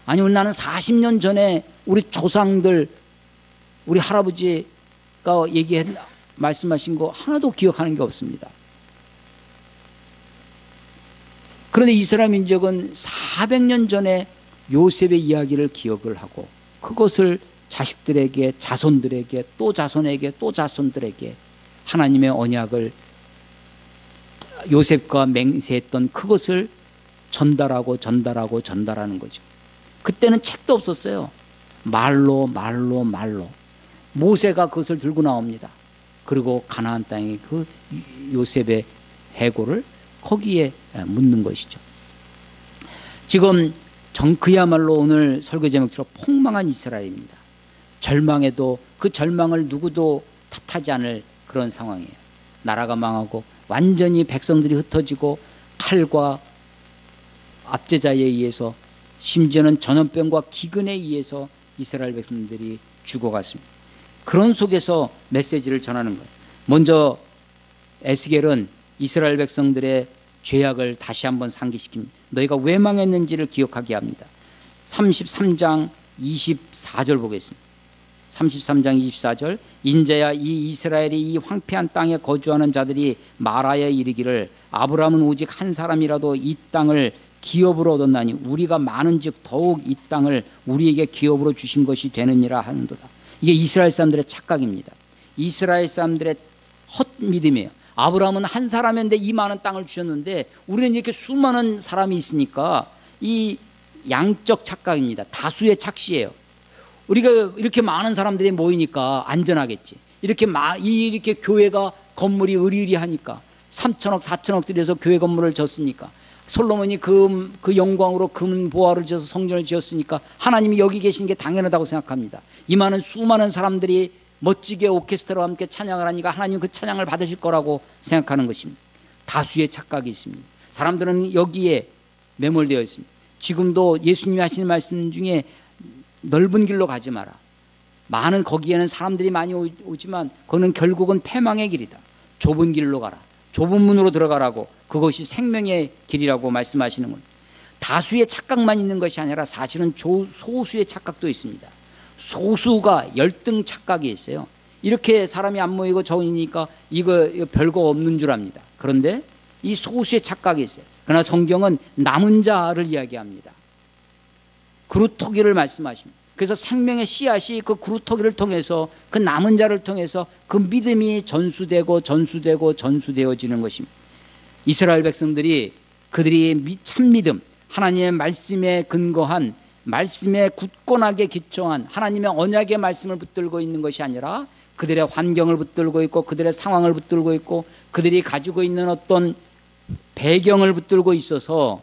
Speaker 1: 아니, 나는 40년 전에 우리 조상들, 우리 할아버지가 말씀하신 거 하나도 기억하는 게 없습니다. 그런데 이스라엘 민족은 400년 전에 요셉의 이야기를 기억을 하고 그것을 자식들에게, 자손들에게, 또 자손에게, 또 자손들에게 하나님의 언약을 요셉과 맹세했던 그것을 전달하는 거죠. 그때는 책도 없었어요. 말로 모세가 그것을 들고 나옵니다. 그리고 가나안 땅에 그 요셉의 해고를 거기에 묻는 것이죠. 지금 그야말로 오늘 설교 제목처럼 폭망한 이스라엘입니다. 절망에도 그 절망을 누구도 탓하지 않을 그런 상황이에요. 나라가 망하고 완전히 백성들이 흩어지고 칼과 압제자에 의해서, 심지어는 전염병과 기근에 의해서 이스라엘 백성들이 죽어갔습니다. 그런 속에서 메시지를 전하는 거예요. 먼저 에스겔은 이스라엘 백성들의 죄악을 다시 한번 상기시킵니다. 너희가 왜 망했는지를 기억하게 합니다. 33장 24절 보겠습니다. 33장 24절, 인제야 이 이스라엘이 이 황폐한 땅에 거주하는 자들이 말하여 이르기를 아브라함은 오직 한 사람이라도 이 땅을 기업으로 얻었나니 우리가 많은즉 더욱 이 땅을 우리에게 기업으로 주신 것이 되느니라 하는도다. 이게 이스라엘 사람들의 착각입니다. 이스라엘 사람들의 헛믿음이에요. 아브라함은 한 사람인데 이 많은 땅을 주셨는데 우리는 이렇게 수많은 사람이 있으니까, 이 양적 착각입니다. 다수의 착시예요. 우리가 이렇게 많은 사람들이 모이니까 안전하겠지. 이렇게 교회가 건물이 으리으리하니까 3천억 4천억 들여서 교회 건물을 졌으니까, 솔로몬이 그 영광으로 금 보화를 지어서 성전을 지었으니까 하나님이 여기 계시는 게 당연하다고 생각합니다. 이 많은 수많은 사람들이 멋지게 오케스트라와 함께 찬양을 하니까 하나님 그 찬양을 받으실 거라고 생각하는 것입니다. 다수의 착각이 있습니다. 사람들은 여기에 매몰되어 있습니다. 지금도 예수님이 하시는 말씀 중에 넓은 길로 가지 마라. 거기에는 사람들이 많이 오지만 그거는 결국은 패망의 길이다. 좁은 길로 가라. 좁은 문으로 들어가라고, 그것이 생명의 길이라고 말씀하시는 겁니다. 다수의 착각만 있는 것이 아니라 사실은 소수의 착각도 있습니다. 소수가 열등 착각이 있어요. 이렇게 사람이 안 모이고 적으니까 이거 별거 없는 줄 압니다. 그런데 이 소수의 착각이 있어요. 그러나 성경은 남은 자를 이야기합니다. 그루터기를 말씀하십니다. 그래서 생명의 씨앗이 그 그루터기를 통해서, 그 남은 자를 통해서 그 믿음이 전수되어지는 것입니다. 이스라엘 백성들이 그들이 참 믿음, 하나님의 말씀에 근거한, 말씀에 굳건하게 기초한 하나님의 언약의 말씀을 붙들고 있는 것이 아니라 그들의 환경을 붙들고 있고 그들의 상황을 붙들고 있고 그들이 가지고 있는 어떤 배경을 붙들고 있어서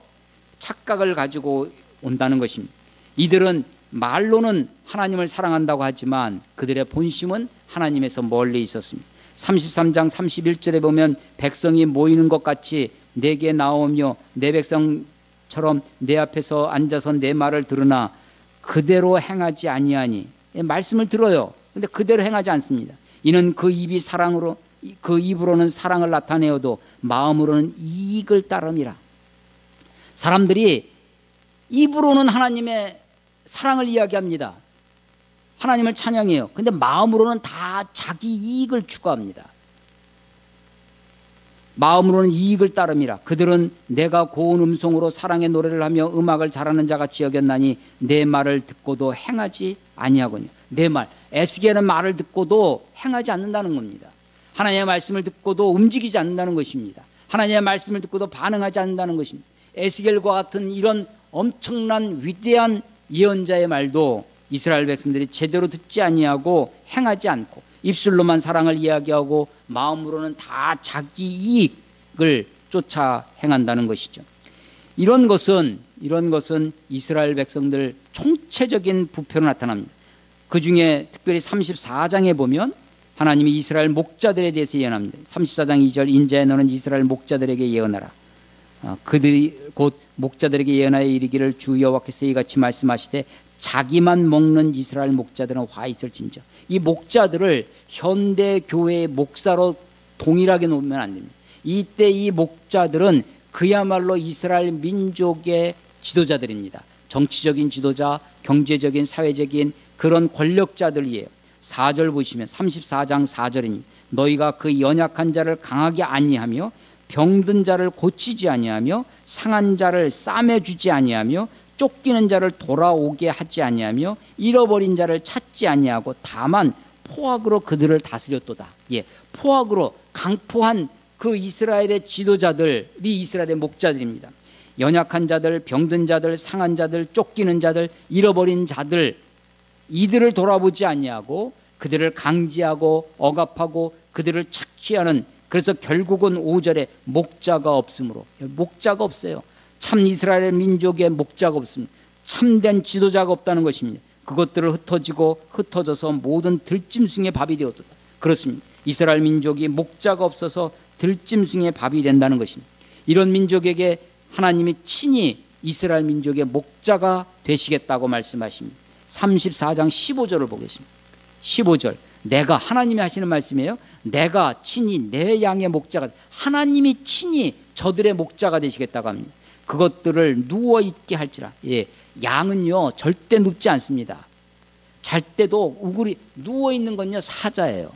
Speaker 1: 착각을 가지고 온다는 것입니다. 이들은 말로는 하나님을 사랑한다고 하지만 그들의 본심은 하나님에서 멀리 있었습니다. 33장 31절에 보면 백성이 모이는 것 같이 내게 나오며 내 백성처럼 내 앞에서 앉아서 내 말을 들으나 그대로 행하지 아니하니, 말씀을 들어요. 근데 그대로 행하지 않습니다. 이는 그 입으로는 사랑을 나타내어도 마음으로는 이익을 따름이라. 사람들이 입으로는 하나님의 사랑을 이야기합니다. 하나님을 찬양해요. 근데 마음으로는 다 자기 이익을 추구합니다. 마음으로는 이익을 따름이라. 그들은 내가 고운 음성으로 사랑의 노래를 하며 음악을 잘하는 자같이 여겼나니 내 말을 듣고도 행하지 아니하거니와. 내 말, 에스겔은 말을 듣고도 행하지 않는다는 겁니다. 하나님의 말씀을 듣고도 움직이지 않는다는 것입니다. 하나님의 말씀을 듣고도 반응하지 않는다는 것입니다. 에스겔과 같은 이런 엄청난 위대한 예언자의 말도 이스라엘 백성들이 제대로 듣지 아니하고 행하지 않고 입술로만 사랑을 이야기하고 마음으로는 다 자기 이익을 쫓아 행한다는 것이죠. 이런 것은 이스라엘 백성들 총체적인 부패로 나타납니다. 그 중에 특별히 34장에 보면 하나님이 이스라엘 목자들에 대해서 예언합니다. 34장 2절 인자야 너는 이스라엘 목자들에게 예언하라. 그들이 곧 목자들에게 예언하여 이르기를 주 여호와께서 이같이 말씀하시되 자기만 먹는 이스라엘 목자들은 화 있을진저. 이 목자들을 현대 교회의 목사로 동일하게 놓으면 안 됩니다. 이때 이 목자들은 그야말로 이스라엘 민족의 지도자들입니다. 정치적인 지도자, 경제적인, 사회적인 그런 권력자들이에요. 4절 보시면 34장 4절입니다. 너희가 그 연약한 자를 강하게 아니하며 병든 자를 고치지 아니하며 상한 자를 싸매주지 아니하며 쫓기는 자를 돌아오게 하지 아니하며 잃어버린 자를 찾지 아니하고 다만 포악으로 그들을 다스렸도다. 예, 포악으로 강포한 그 이스라엘의 지도자들이 이스라엘의 목자들입니다. 연약한 자들, 병든 자들, 상한 자들, 쫓기는 자들, 잃어버린 자들, 이들을 돌아보지 아니하고 그들을 강제하고 억압하고 그들을 착취하는, 그래서 결국은 5절에 목자가 없으므로, 목자가 없어요. 참 이스라엘 민족의 목자가 없습니다. 참된 지도자가 없다는 것입니다. 그것들을 흩어져서 모든 들짐승의 밥이 되었다. 그렇습니다. 이스라엘 민족이 목자가 없어서 들짐승의 밥이 된다는 것입니다. 이런 민족에게 하나님이 친히 이스라엘 민족의 목자가 되시겠다고 말씀하십니다. 34장 15절을 보겠습니다. 15절, 내가, 하나님이 하시는 말씀이에요. 내가 친히 내 양의 목자가, 하나님이 친히 저들의 목자가 되시겠다고 합니다. 그것들을 누워있게 할지라. 예, 양은요 절대 눕지 않습니다. 잘 때도 우글이, 누워있는 건요 사자예요.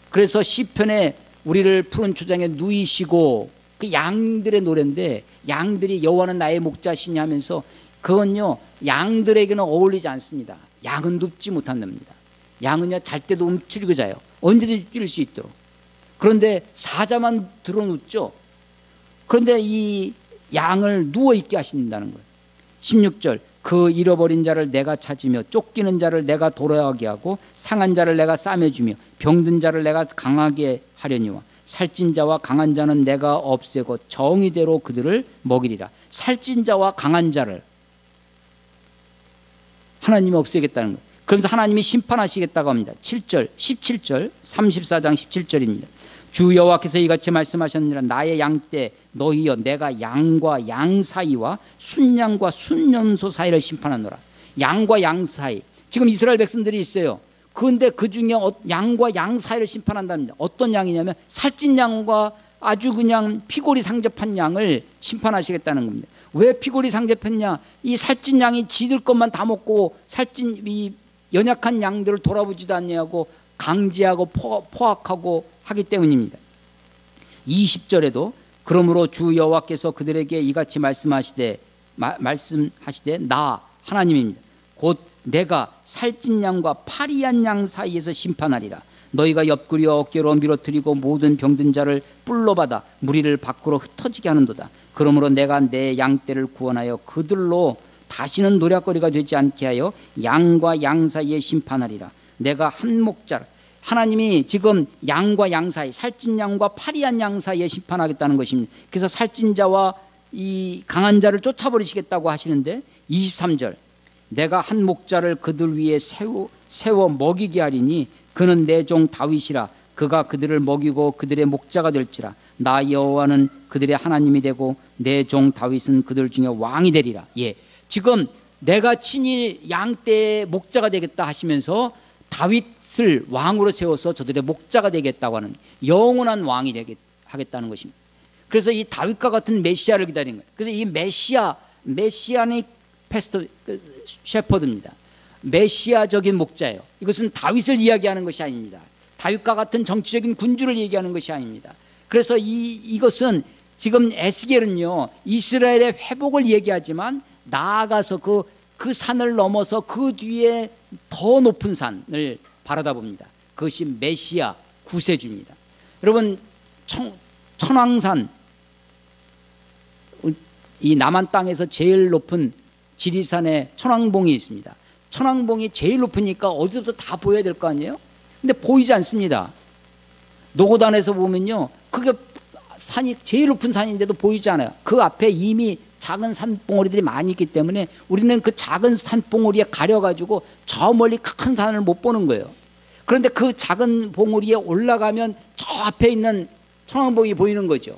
Speaker 1: 그래서 시편에 우리를 푸른 초장에 누이시고, 그 양들의 노래인데, 양들이 여호와는 나의 목자시니 하면서, 그건요 양들에게는 어울리지 않습니다. 양은 눕지 못한답니다. 양은요 잘 때도 움츠리고 자요. 언제든지 뛸 수 있도록. 그런데 사자만 들어눕죠. 그런데 이 양을 누워있게 하신다는 거예요. 16절, 그 잃어버린 자를 내가 찾으며 쫓기는 자를 내가 돌아오게 하고 상한 자를 내가 싸매주며 병든 자를 내가 강하게 하려니와 살찐 자와 강한 자는 내가 없애고 정의대로 그들을 먹이리라. 살찐 자와 강한 자를 하나님이 없애겠다는 거예요. 그러면서 하나님이 심판하시겠다고 합니다. 7절, 17절, 34장 17절입니다. 주 여호와께서 이같이 말씀하셨느니라. 나의 양떼 너희여, 내가 양과 양 사이와 순양과 순염소 사이를 심판하노라. 양과 양 사이, 지금 이스라엘 백성들이 있어요. 그런데 그 중에 양과 양 사이를 심판한답니다. 어떤 양이냐면 살찐 양과 아주 그냥 피골이 상접한 양을 심판하시겠다는 겁니다. 왜 피골이 상접했냐? 이 살찐 양이 지들 것만 다 먹고 살찐 이 연약한 양들을 돌아보지도 않냐고 강제하고 포악하고 하기 때문입니다. 20절에도 그러므로 주 여호와께서 그들에게 이같이 말씀하시되 나 하나님입니다. 곧 내가 살찐 양과 파리한 양 사이에서 심판하리라. 너희가 옆구리와 어깨로 밀어뜨리고 모든 병든 자를 뿔로 받아 무리를 밖으로 흩어지게 하는도다. 그러므로 내가 내 양떼를 구원하여 그들로 다시는 노략거리가 되지 않게 하여 양과 양 사이에 심판하리라. 내가 한 목자, 하나님이 지금 양과 양 사이, 살찐 양과 파리한 양 사이에 심판하겠다는 것입니다. 그래서 살찐 자와 이 강한 자를 쫓아버리시겠다고 하시는데, 23절, 내가 한 목자를 그들 위에 세워 먹이게 하리니 그는 내 종 다윗이라. 그가 그들을 먹이고 그들의 목자가 될지라. 나 여호와는 그들의 하나님이 되고 내 종 다윗은 그들 중에 왕이 되리라. 예, 지금 내가 친히 양떼의 목자가 되겠다 하시면서 다윗을 왕으로 세워서 저들의 목자가 되겠다고 하는, 영원한 왕이 하겠다는 것입니다. 그래서 이 다윗과 같은 메시아를 기다리는 거예요. 그래서 이 메시아닉 패스터 셰퍼드입니다. 메시아적인 목자예요. 이것은 다윗을 이야기하는 것이 아닙니다. 다윗과 같은 정치적인 군주를 얘기하는 것이 아닙니다. 그래서 이것은 지금 에스겔은요, 이스라엘의 회복을 얘기하지만 나아가서 그 산을 넘어서 그 뒤에 더 높은 산을 바라다 봅니다. 그것이 메시아 구세주입니다. 여러분, 천왕산, 이 남한 땅에서 제일 높은 지리산에 천왕봉이 있습니다. 천왕봉이 제일 높으니까 어디서부터 다 보여야 될 거 아니에요? 근데 보이지 않습니다. 노고단에서 보면요, 그게 산이 제일 높은 산인데도 보이지 않아요. 그 앞에 이미 작은 산봉우리들이 많이 있기 때문에 우리는 그 작은 산봉우리에 가려가지고 저 멀리 큰 산을 못 보는 거예요. 그런데 그 작은 봉우리에 올라가면 저 앞에 있는 천왕봉이 보이는 거죠.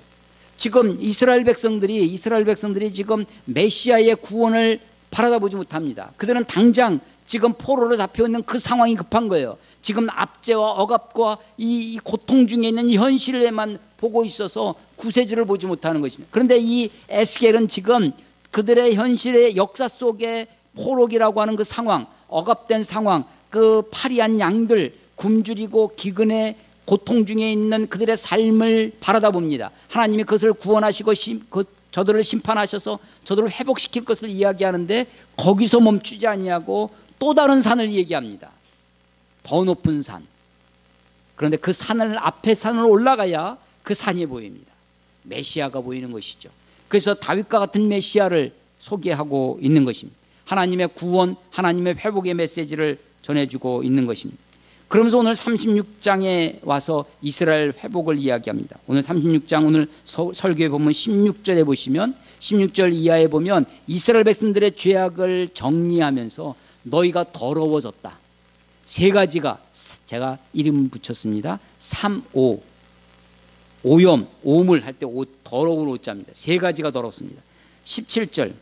Speaker 1: 지금 이스라엘 백성들이 지금 메시아의 구원을 바라다 보지 못합니다. 그들은 당장 지금 포로로 잡혀있는 그 상황이 급한 거예요. 지금 압제와 억압과 이 고통 중에 있는 현실에만 보고 있어서 구세주를 보지 못하는 것입니다. 그런데 이 에스겔은 지금 그들의 현실의 역사 속에 포로기라고 하는 그 상황, 억압된 상황, 그 파리한 양들, 굶주리고 기근에 고통 중에 있는 그들의 삶을 바라다 봅니다. 하나님이 그것을 구원하시고 저들을 심판하셔서 저들을 회복시킬 것을 이야기하는데 거기서 멈추지 아니하고 또 다른 산을 얘기합니다. 더 높은 산. 그런데 그 산을 앞에 산을 올라가야 그 산이 보입니다. 메시아가 보이는 것이죠. 그래서 다윗과 같은 메시아를 소개하고 있는 것입니다. 하나님의 구원, 하나님의 회복의 메시지를 전해주고 있는 것입니다. 그러면서 오늘 36장에 와서 이스라엘 회복을 이야기합니다. 오늘 36장 오늘 설교에 보면 16절에 보시면 16절 이하에 보면 이스라엘 백성들의 죄악을 정리하면서 너희가 더러워졌다. 세 가지가 제가 이름 붙였습니다. 3, 5. 오염, 오물 할 때 더러운 오자입니다. 세 가지가 더럽습니다. 17절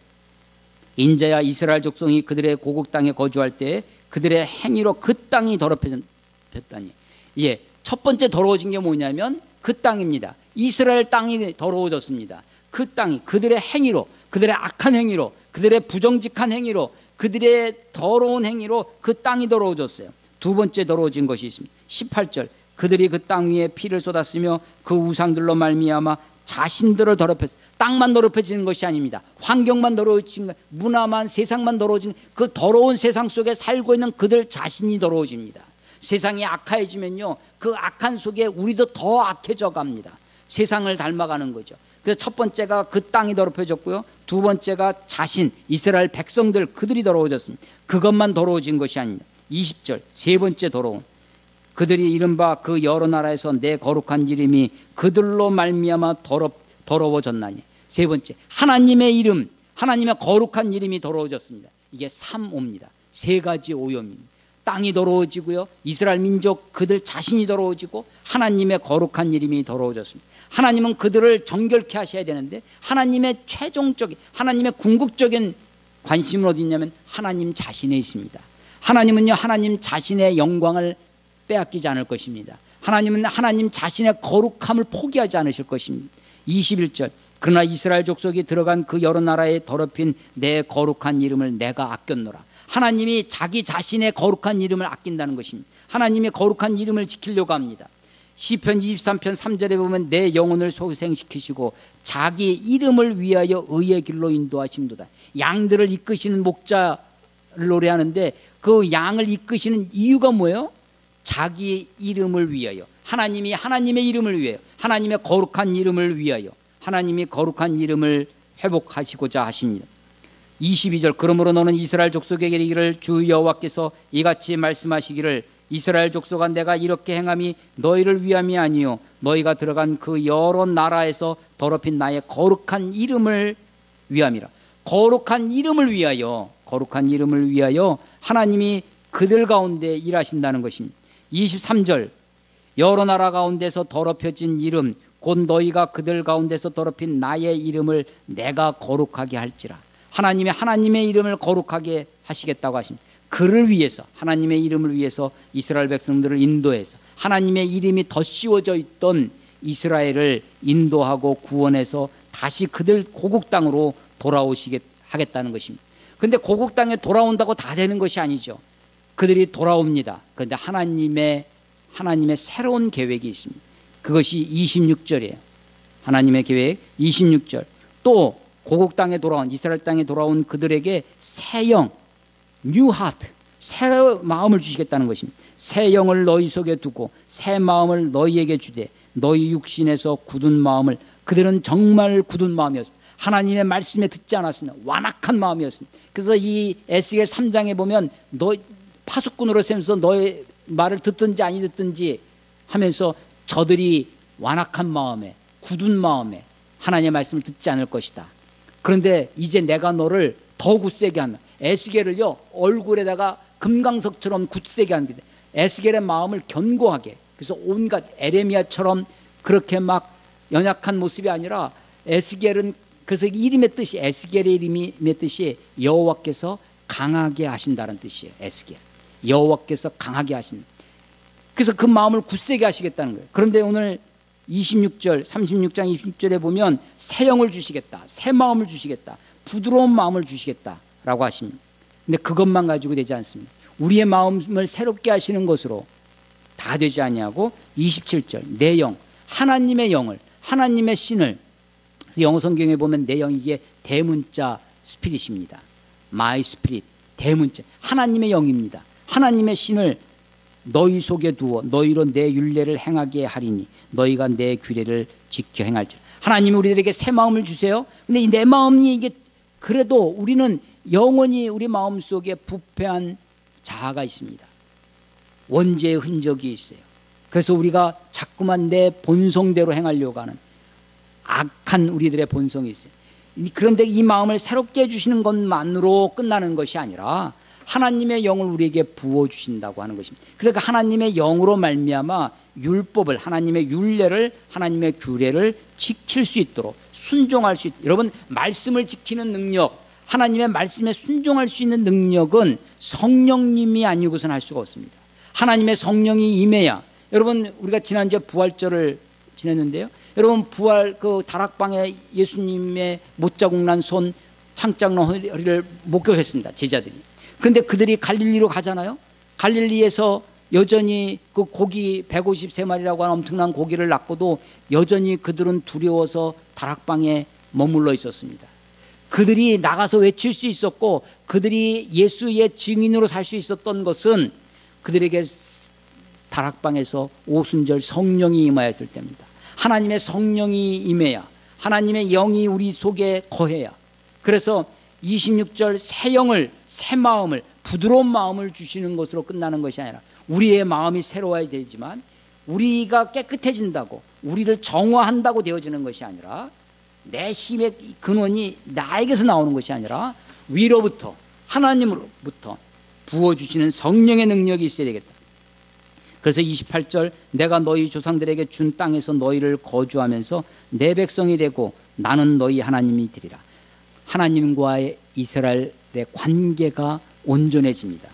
Speaker 1: 인자야 이스라엘 족속이 그들의 고국 땅에 거주할 때 그들의 행위로 그 땅이 더럽혀졌다니. 예, 첫 번째 더러워진 게 뭐냐면 그 땅입니다. 이스라엘 땅이 더러워졌습니다. 그 땅이 그들의 행위로, 그들의 악한 행위로, 그들의 부정직한 행위로, 그들의 더러운 행위로 그 땅이 더러워졌어요. 두 번째 더러워진 것이 있습니다. 18절 그들이 그 땅 위에 피를 쏟았으며 그 우상들로 말미암아 자신들을 더럽혔어요. 땅만 더럽혀지는 것이 아닙니다. 환경만 더러워지는 것, 문화만, 세상만 더러워지는 그 더러운 세상 속에 살고 있는 그들 자신이 더러워집니다. 세상이 악해지면요, 그 악한 속에 우리도 더 악해져 갑니다. 세상을 닮아가는 거죠. 그래서 첫 번째가 그 땅이 더럽혀졌고요, 두 번째가 자신, 이스라엘 백성들 그들이 더러워졌습니다. 그것만 더러워진 것이 아닙니다. 20절 세 번째 더러운, 그들이 이른바 그 여러 나라에서 내 거룩한 이름이 그들로 말미암아 더러워졌나니. 세 번째 하나님의 이름, 하나님의 거룩한 이름이 더러워졌습니다. 이게 3오입니다. 세 가지 오염입니다. 땅이 더러워지고요, 이스라엘 민족 그들 자신이 더러워지고 하나님의 거룩한 이름이 더러워졌습니다. 하나님은 그들을 정결케 하셔야 되는데 하나님의 최종적인, 하나님의 궁극적인 관심은 어디 있냐면 하나님 자신에 있습니다. 하나님은요, 하나님 자신의 영광을 빼앗기지 않을 것입니다. 하나님은 하나님 자신의 거룩함을 포기하지 않으실 것입니다. 21절 그러나 이스라엘 족속이 들어간 그 여러 나라에 더럽힌 내 거룩한 이름을 내가 아꼈노라. 하나님이 자기 자신의 거룩한 이름을 아낀다는 것입니다. 하나님의 거룩한 이름을 지키려고 합니다. 시편 23편 3절에 보면 내 영혼을 소생시키시고 자기 이름을 위하여 의의 길로 인도하신도다. 양들을 이끄시는 목자를 노래하는데 그 양을 이끄시는 이유가 뭐예요? 자기 이름을 위하여, 하나님이 하나님의 이름을 위하여, 하나님의 거룩한 이름을 위하여, 하나님이 거룩한 이름을 회복하시고자 하십니다. 22절 그러므로 너는 이스라엘 족속에게 이르기를 주 여호와께서 이같이 말씀하시기를 이스라엘 족속아 내가 이렇게 행함이 너희를 위함이 아니요 너희가 들어간 그 여러 나라에서 더럽힌 나의 거룩한 이름을 위함이라. 거룩한 이름을 위하여, 거룩한 이름을 위하여 하나님이 그들 가운데 일하신다는 것입니다. 23절 여러 나라 가운데서 더럽혀진 이름 곧 너희가 그들 가운데서 더럽힌 나의 이름을 내가 거룩하게 할지라. 하나님이 하나님의 이름을 거룩하게 하시겠다고 하십니다. 그를 위해서, 하나님의 이름을 위해서 이스라엘 백성들을 인도해서 하나님의 이름이 더 씌워져 있던 이스라엘을 인도하고 구원해서 다시 그들 고국 땅으로 돌아오시게 하겠다는 것입니다. 그런데 고국 땅에 돌아온다고 다 되는 것이 아니죠. 그들이 돌아옵니다. 그런데 하나님의 새로운 계획이 있습니다. 그것이 26절이에요. 하나님의 계획 26절. 또 고국 땅에 돌아온, 이스라엘 땅에 돌아온 그들에게 새 영, new heart, 새 마음을 주시겠다는 것입니다. 새 영을 너희 속에 두고 새 마음을 너희에게 주되 너희 육신에서 굳은 마음을, 그들은 정말 굳은 마음이었습니다. 하나님의 말씀에 듣지 않았습니다. 완악한 마음이었습니다. 그래서 이 에스겔 3장에 보면 너 파수꾼으로 세면서 너의 말을 듣든지 아니 듣든지 하면서 저들이 완악한 마음에, 굳은 마음에 하나님의 말씀을 듣지 않을 것이다. 그런데 이제 내가 너를 더 굳세게 한다. 에스겔을요 얼굴에다가 금강석처럼 굳세게 하는 게, 에스겔의 마음을 견고하게, 그래서 온갖 에레미야처럼 그렇게 막 연약한 모습이 아니라, 에스겔은 그래서 이름의 뜻이, 에스겔의 이름의 뜻이 여호와께서 강하게 하신다는 뜻이에요. 에스겔, 여호와께서 강하게 하신다. 그래서 그 마음을 굳세게 하시겠다는 거예요. 그런데 오늘 26절 36장 26절에 보면 새 영을 주시겠다, 새 마음을 주시겠다, 부드러운 마음을 주시겠다라고 하십니다. 근데 그것만 가지고 되지 않습니다. 우리의 마음을 새롭게 하시는 것으로 다 되지 아니하고 27절 내 영, 하나님의 영을, 하나님의 신을, 영어 성경에 보면 내 영, 이게 대문자 스피릿입니다. My spirit, 대문자 하나님의 영입니다. 하나님의 신을 너희 속에 두어 너희로 내 율례를 행하게 하리니 너희가 내 규례를 지켜 행할지라. 하나님이 우리들에게 새 마음을 주세요. 근데 이 내 마음이 이게, 그래도 우리는 영원히 우리 마음 속에 부패한 자아가 있습니다. 원죄의 흔적이 있어요. 그래서 우리가 자꾸만 내 본성대로 행하려고 하는 악한 우리들의 본성이 있어요. 그런데 이 마음을 새롭게 해주시는 것만으로 끝나는 것이 아니라 하나님의 영을 우리에게 부어주신다고 하는 것입니다. 그래서 그 하나님의 영으로 말미암아 율법을, 하나님의 율례를, 하나님의 규례를 지킬 수 있도록, 순종할 수 있도록. 여러분, 말씀을 지키는 능력, 하나님의 말씀에 순종할 수 있는 능력은 성령님이 아니고선 할 수가 없습니다. 하나님의 성령이 임해야. 여러분, 우리가 지난주에 부활절을 지냈는데요, 여러분 부활 그 다락방에 예수님의 못자국 난 손, 창짝 넣은 허리를 목격했습니다, 제자들이. 그런데 그들이 갈릴리로 가잖아요. 갈릴리에서 여전히 그 고기 153마리라고 하는 엄청난 고기를 낳고도 여전히 그들은 두려워서 다락방에 머물러 있었습니다. 그들이 나가서 외칠 수 있었고 그들이 예수의 증인으로 살 수 있었던 것은 그들에게 다락방에서 오순절 성령이 임하였을 때입니다. 하나님의 성령이 임해야, 하나님의 영이 우리 속에 거해야. 그래서 26절 새 영을, 새 마음을, 부드러운 마음을 주시는 것으로 끝나는 것이 아니라, 우리의 마음이 새로워야 되지만 우리가 깨끗해진다고, 우리를 정화한다고 되어지는 것이 아니라, 내 힘의 근원이 나에게서 나오는 것이 아니라 위로부터, 하나님으로부터 부어주시는 성령의 능력이 있어야 되겠다. 그래서 28절 내가 너희 조상들에게 준 땅에서 너희를 거주하면서 내 백성이 되고 나는 너희 하나님이 되리라. 하나님과의 이스라엘의 관계가 온전해집니다.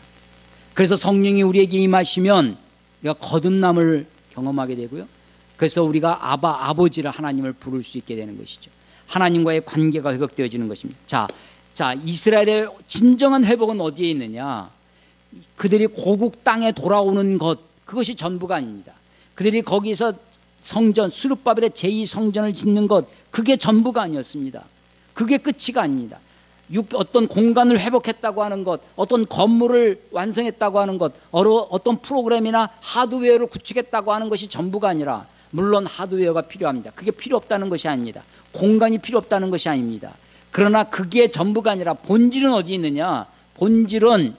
Speaker 1: 그래서 성령이 우리에게 임하시면 우리가 거듭남을 경험하게 되고요. 그래서 우리가 아바, 아버지를 하나님을 부를 수 있게 되는 것이죠. 하나님과의 관계가 회복되어지는 것입니다. 자, 이스라엘의 진정한 회복은 어디에 있느냐? 그들이 고국 땅에 돌아오는 것, 그것이 전부가 아닙니다. 그들이 거기서 성전, 스룹바벨의 제2성전을 짓는 것, 그게 전부가 아니었습니다. 그게 끝이가 아닙니다. 어떤 공간을 회복했다고 하는 것, 어떤 건물을 완성했다고 하는 것, 어떤 프로그램이나 하드웨어를 구축했다고 하는 것이 전부가 아니라, 물론 하드웨어가 필요합니다. 그게 필요 없다는 것이 아닙니다. 공간이 필요 없다는 것이 아닙니다. 그러나 그게 전부가 아니라 본질은 어디 있느냐? 본질은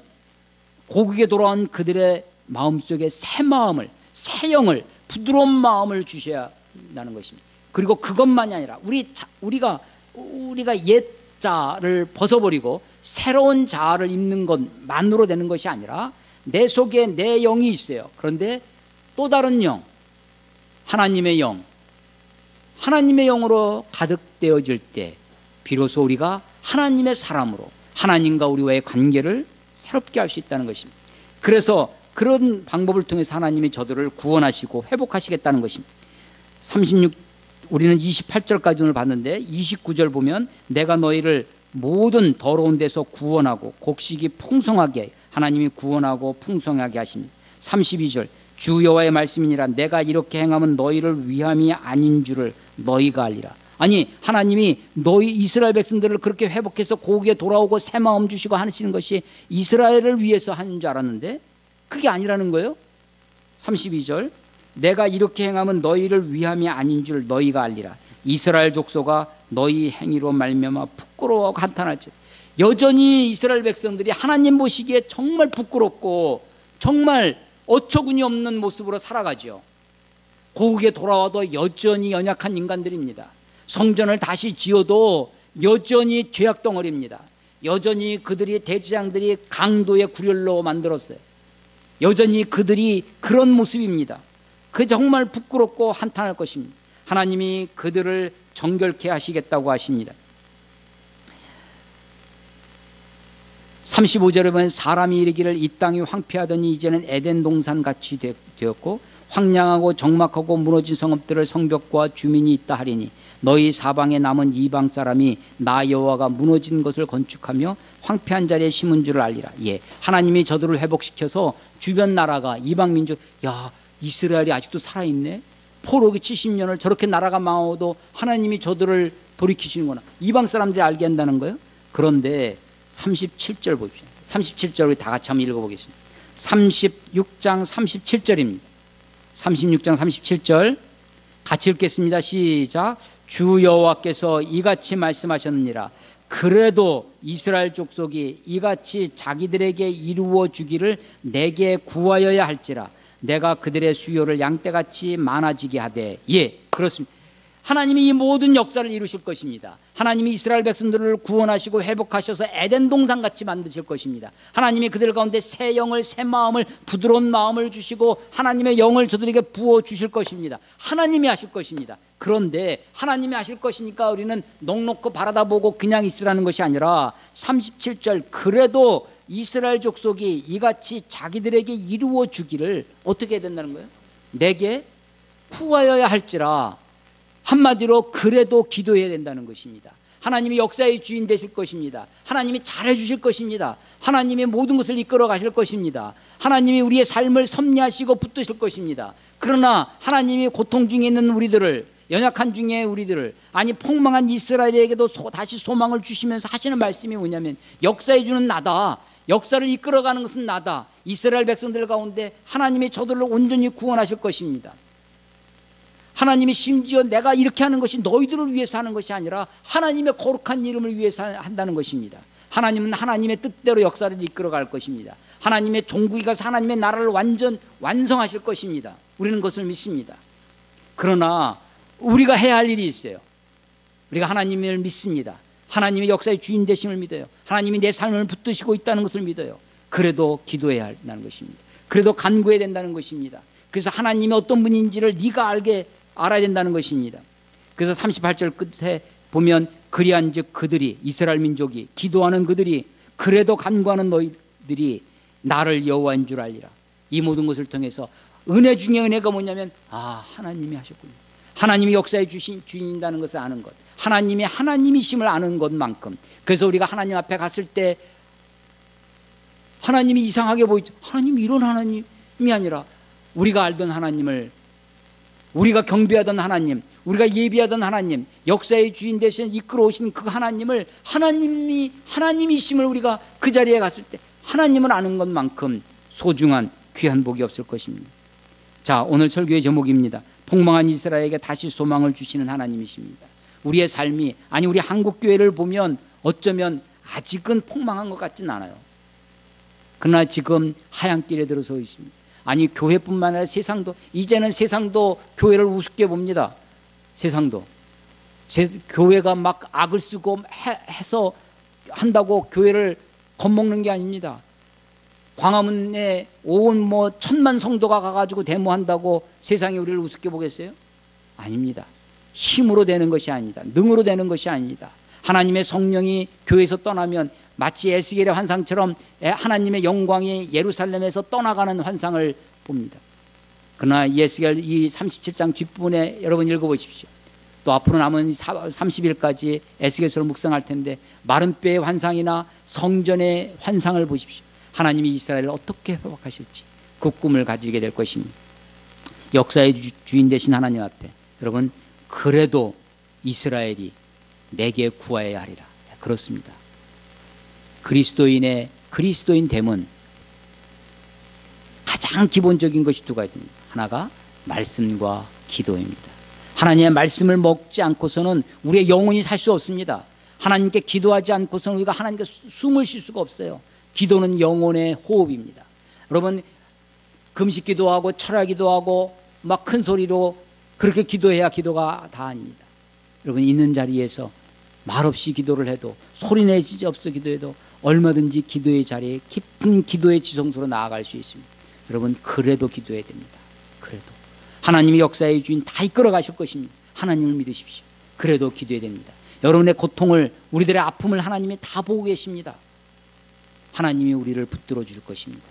Speaker 1: 고국에 돌아온 그들의 마음속에 새 마음을, 새 영을, 부드러운 마음을 주셔야 한다는 것입니다. 그리고 그것만이 아니라 우리가 옛 자를 벗어버리고 새로운 자를 입는 것만으로 되는 것이 아니라 내 속에 내 영이 있어요. 그런데 또 다른 영, 하나님의 영, 하나님의 영으로 가득되어질 때 비로소 우리가 하나님의 사람으로 하나님과 우리와의 관계를 새롭게 할 수 있다는 것입니다. 그래서 그런 방법을 통해서 하나님이 저들을 구원하시고 회복하시겠다는 것입니다. 우리는 28절까지 오늘 봤는데 29절 보면 내가 너희를 모든 더러운 데서 구원하고 곡식이 풍성하게, 하나님이 구원하고 풍성하게 하십니다. 32절 주 여호와의 말씀이니라 내가 이렇게 행하면 너희를 위함이 아닌 줄을 너희가 알리라. 아니 하나님이 너희 이스라엘 백성들을 그렇게 회복해서 고국에 돌아오고 새 마음 주시고 하시는 것이 이스라엘을 위해서 하는 줄 알았는데 그게 아니라는 거예요. 32절 내가 이렇게 행하면 너희를 위함이 아닌 줄 너희가 알리라. 이스라엘 족속아 너희 행위로 말미암아 부끄러워하고 한탄할지. 여전히 이스라엘 백성들이 하나님 보시기에 정말 부끄럽고 정말 어처구니 없는 모습으로 살아가죠. 고국에 돌아와도 여전히 연약한 인간들입니다. 성전을 다시 지어도 여전히 죄악덩어리입니다. 여전히 그들이 대제사장들이 강도의 굴혈로 만들었어요. 여전히 그들이 그런 모습입니다. 그 정말 부끄럽고 한탄할 것입니다. 하나님이 그들을 정결케 하시겠다고 하십니다. 35절에 보면 사람이 이르기를 이 땅이 황폐하더니 이제는 에덴 동산같이 되었고 황량하고 적막하고 무너진 성읍들을 성벽과 주민이 있다 하리니 너희 사방에 남은 이방 사람이 나 여호와가 무너진 것을 건축하며 황폐한 자리에 심은 줄을 알리라. 예, 하나님이 저들을 회복시켜서 주변 나라가 이방 민족 야 이스라엘이 아직도 살아있네. 포로기 70년을 저렇게 나라가 망하고도 하나님이 저들을 돌이키시는구나. 이방 사람들이 알게 한다는 거예요. 그런데 37절 보십시오. 37절 우리 다 같이 한번 읽어보겠습니다. 36장 37절입니다. 36장 37절 같이 읽겠습니다. 시작. 주 여호와께서 이같이 말씀하셨느니라. 그래도 이스라엘 족속이 이같이 자기들에게 이루어 주기를 내게 구하여야 할지라 내가 그들의 수요를 양떼같이 많아지게 하되. 예, 그렇습니다. 하나님이 이 모든 역사를 이루실 것입니다. 하나님이 이스라엘 백성들을 구원하시고 회복하셔서 에덴 동산같이 만드실 것입니다. 하나님이 그들 가운데 새 영을 새 마음을 부드러운 마음을 주시고 하나님의 영을 저들에게 부어주실 것입니다. 하나님이 하실 것입니다. 그런데 하나님이 하실 것이니까 우리는 넉넉히 바라다보고 그냥 있으라는 것이 아니라 37절 그래도 이스라엘 족속이 이같이 자기들에게 이루어 주기를 어떻게 해야 된다는 거예요? 내게 구하여야 할지라. 한마디로 그래도 기도해야 된다는 것입니다. 하나님이 역사의 주인 되실 것입니다. 하나님이 잘해주실 것입니다. 하나님이 모든 것을 이끌어 가실 것입니다. 하나님이 우리의 삶을 섭리하시고 붙드실 것입니다. 그러나 하나님이 고통 중에 있는 우리들을 연약한 중에 우리들을 아니 폭망한 이스라엘에게도 다시 소망을 주시면서 하시는 말씀이 뭐냐면 역사의 주는 나다. 역사를 이끌어가는 것은 나다. 이스라엘 백성들 가운데 하나님이 저들을 온전히 구원하실 것입니다. 하나님이 심지어 내가 이렇게 하는 것이 너희들을 위해서 하는 것이 아니라 하나님의 거룩한 이름을 위해서 한다는 것입니다. 하나님은 하나님의 뜻대로 역사를 이끌어갈 것입니다. 하나님의 종국에 가서 하나님의 나라를 완성하실 것입니다. 우리는 그것을 믿습니다. 그러나 우리가 해야 할 일이 있어요. 우리가 하나님을 믿습니다. 하나님의 역사의 주인 되심을 믿어요. 하나님이 내 삶을 붙드시고 있다는 것을 믿어요. 그래도 기도해야 한다는 것입니다. 그래도 간구해야 된다는 것입니다. 그래서 하나님이 어떤 분인지를 네가 알아야 된다는 것입니다. 그래서 38절 끝에 보면 그리한즉 그들이 이스라엘 민족이 기도하는 그들이 그래도 간구하는 너희들이 나를 여호와인 줄 알리라. 이 모든 것을 통해서 은혜 중에 은혜가 뭐냐면 하나님이 하셨군요. 하나님이 역사의 주인이라는 것을 아는 것, 하나님이 하나님이심을 아는 것만큼. 그래서 우리가 하나님 앞에 갔을 때 하나님이 이상하게 보이죠. 하나님이 이런 하나님이 아니라 우리가 알던 하나님을, 우리가 경배하던 하나님, 우리가 예비하던 하나님, 역사의 주인 대신 이끌어 오신 그 하나님을 하나님이심을 우리가 그 자리에 갔을 때 하나님을 아는 것만큼 소중한 귀한 복이 없을 것입니다. 자, 오늘 설교의 제목입니다. 폭망한 이스라엘에게 다시 소망을 주시는 하나님이십니다. 우리의 삶이, 아니 우리 한국교회를 보면 어쩌면 아직은 폭망한 것 같진 않아요. 그러나 지금 하얀길에 들어서 있습니다. 아니 교회뿐만 아니라 세상도, 이제는 세상도 교회를 우습게 봅니다. 세상도 교회가 막 악을 쓰고 해서 한다고 교회를 겁먹는 게 아닙니다. 광화문에 온 1,000만 성도가 가가지고 데모한다고 세상이 우리를 우습게 보겠어요? 아닙니다. 힘으로 되는 것이 아닙니다. 능으로 되는 것이 아닙니다. 하나님의 성령이 교회에서 떠나면 마치 에스겔의 환상처럼 하나님의 영광이 예루살렘에서 떠나가는 환상을 봅니다. 그러나 에스겔 이 37장 뒷부분에 여러분 읽어보십시오. 또 앞으로 남은 30일까지 에스겔서를 묵상할 텐데 마른 뼈의 환상이나 성전의 환상을 보십시오. 하나님이 이스라엘을 어떻게 회복하실지 그 꿈을 가지게 될 것입니다. 역사의 주인 되신 하나님 앞에 여러분, 그래도 이스라엘이 내게 구하여야 하리라. 그렇습니다. 그리스도인 됨은 가장 기본적인 것이 두 가지입니다. 하나가 말씀과 기도입니다. 하나님의 말씀을 먹지 않고서는 우리의 영혼이 살 수 없습니다. 하나님께 기도하지 않고서는 우리가 하나님께 숨을 쉴 수가 없어요. 기도는 영혼의 호흡입니다. 여러분, 금식 기도하고 철야 기도하고 막 큰 소리로 그렇게 기도해야 기도가 다 아닙니다. 여러분, 있는 자리에서 말없이 기도를 해도, 소리내지 없어 기도해도 얼마든지 기도의 자리에 깊은 기도의 지성소로 나아갈 수 있습니다. 여러분, 그래도 기도해야 됩니다. 그래도 하나님이 역사의 주인 다 이끌어 가실 것입니다. 하나님을 믿으십시오. 그래도 기도해야 됩니다. 여러분의 고통을, 우리들의 아픔을 하나님이 다 보고 계십니다. 하나님이 우리를 붙들어 줄 것입니다.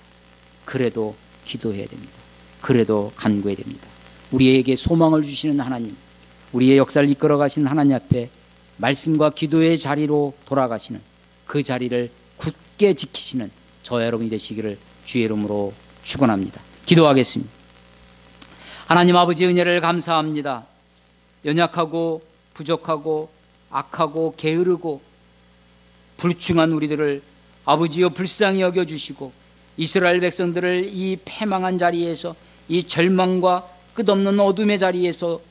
Speaker 1: 그래도 기도해야 됩니다. 그래도 간구해야 됩니다. 우리에게 소망을 주시는 하나님, 우리의 역사를 이끌어 가시는 하나님 앞에 말씀과 기도의 자리로 돌아가시는, 그 자리를 굳게 지키시는 저와 여러분이 되시기를 주의 이름으로 축원합니다. 기도하겠습니다. 하나님 아버지의 은혜를 감사합니다. 연약하고 부족하고 악하고 게으르고 불충한 우리들을 아버지여 불쌍히 여겨주시고, 이스라엘 백성들을 이 패망한 자리에서, 이 절망과 끝없는 어둠의 자리에서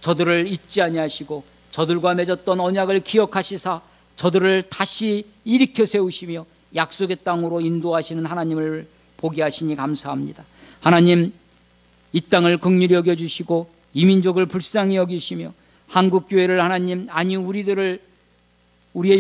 Speaker 1: 저들을 잊지 아니하시고 저들과 맺었던 언약을 기억하시사 저들을 다시 일으켜 세우시며 약속의 땅으로 인도하시는 하나님을 보게 하시니 감사합니다. 하나님, 이 땅을 긍휼히 여겨주시고 이 민족을 불쌍히 여기시며 한국교회를 하나님, 아니 우리의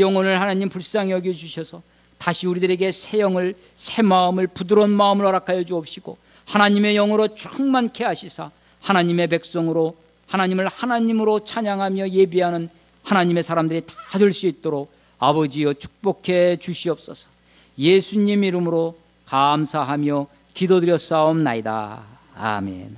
Speaker 1: 영혼을 하나님 불쌍히 여겨주셔서 다시 우리들에게 새 영을, 새 마음을, 부드러운 마음을 허락하여 주옵시고 하나님의 영으로 충만케 하시사 하나님의 백성으로, 하나님을 하나님으로 찬양하며 예비하는 하나님의 사람들이 다 될 수 있도록 아버지여 축복해 주시옵소서. 예수님 이름으로 감사하며 기도드렸사옵나이다. 아멘.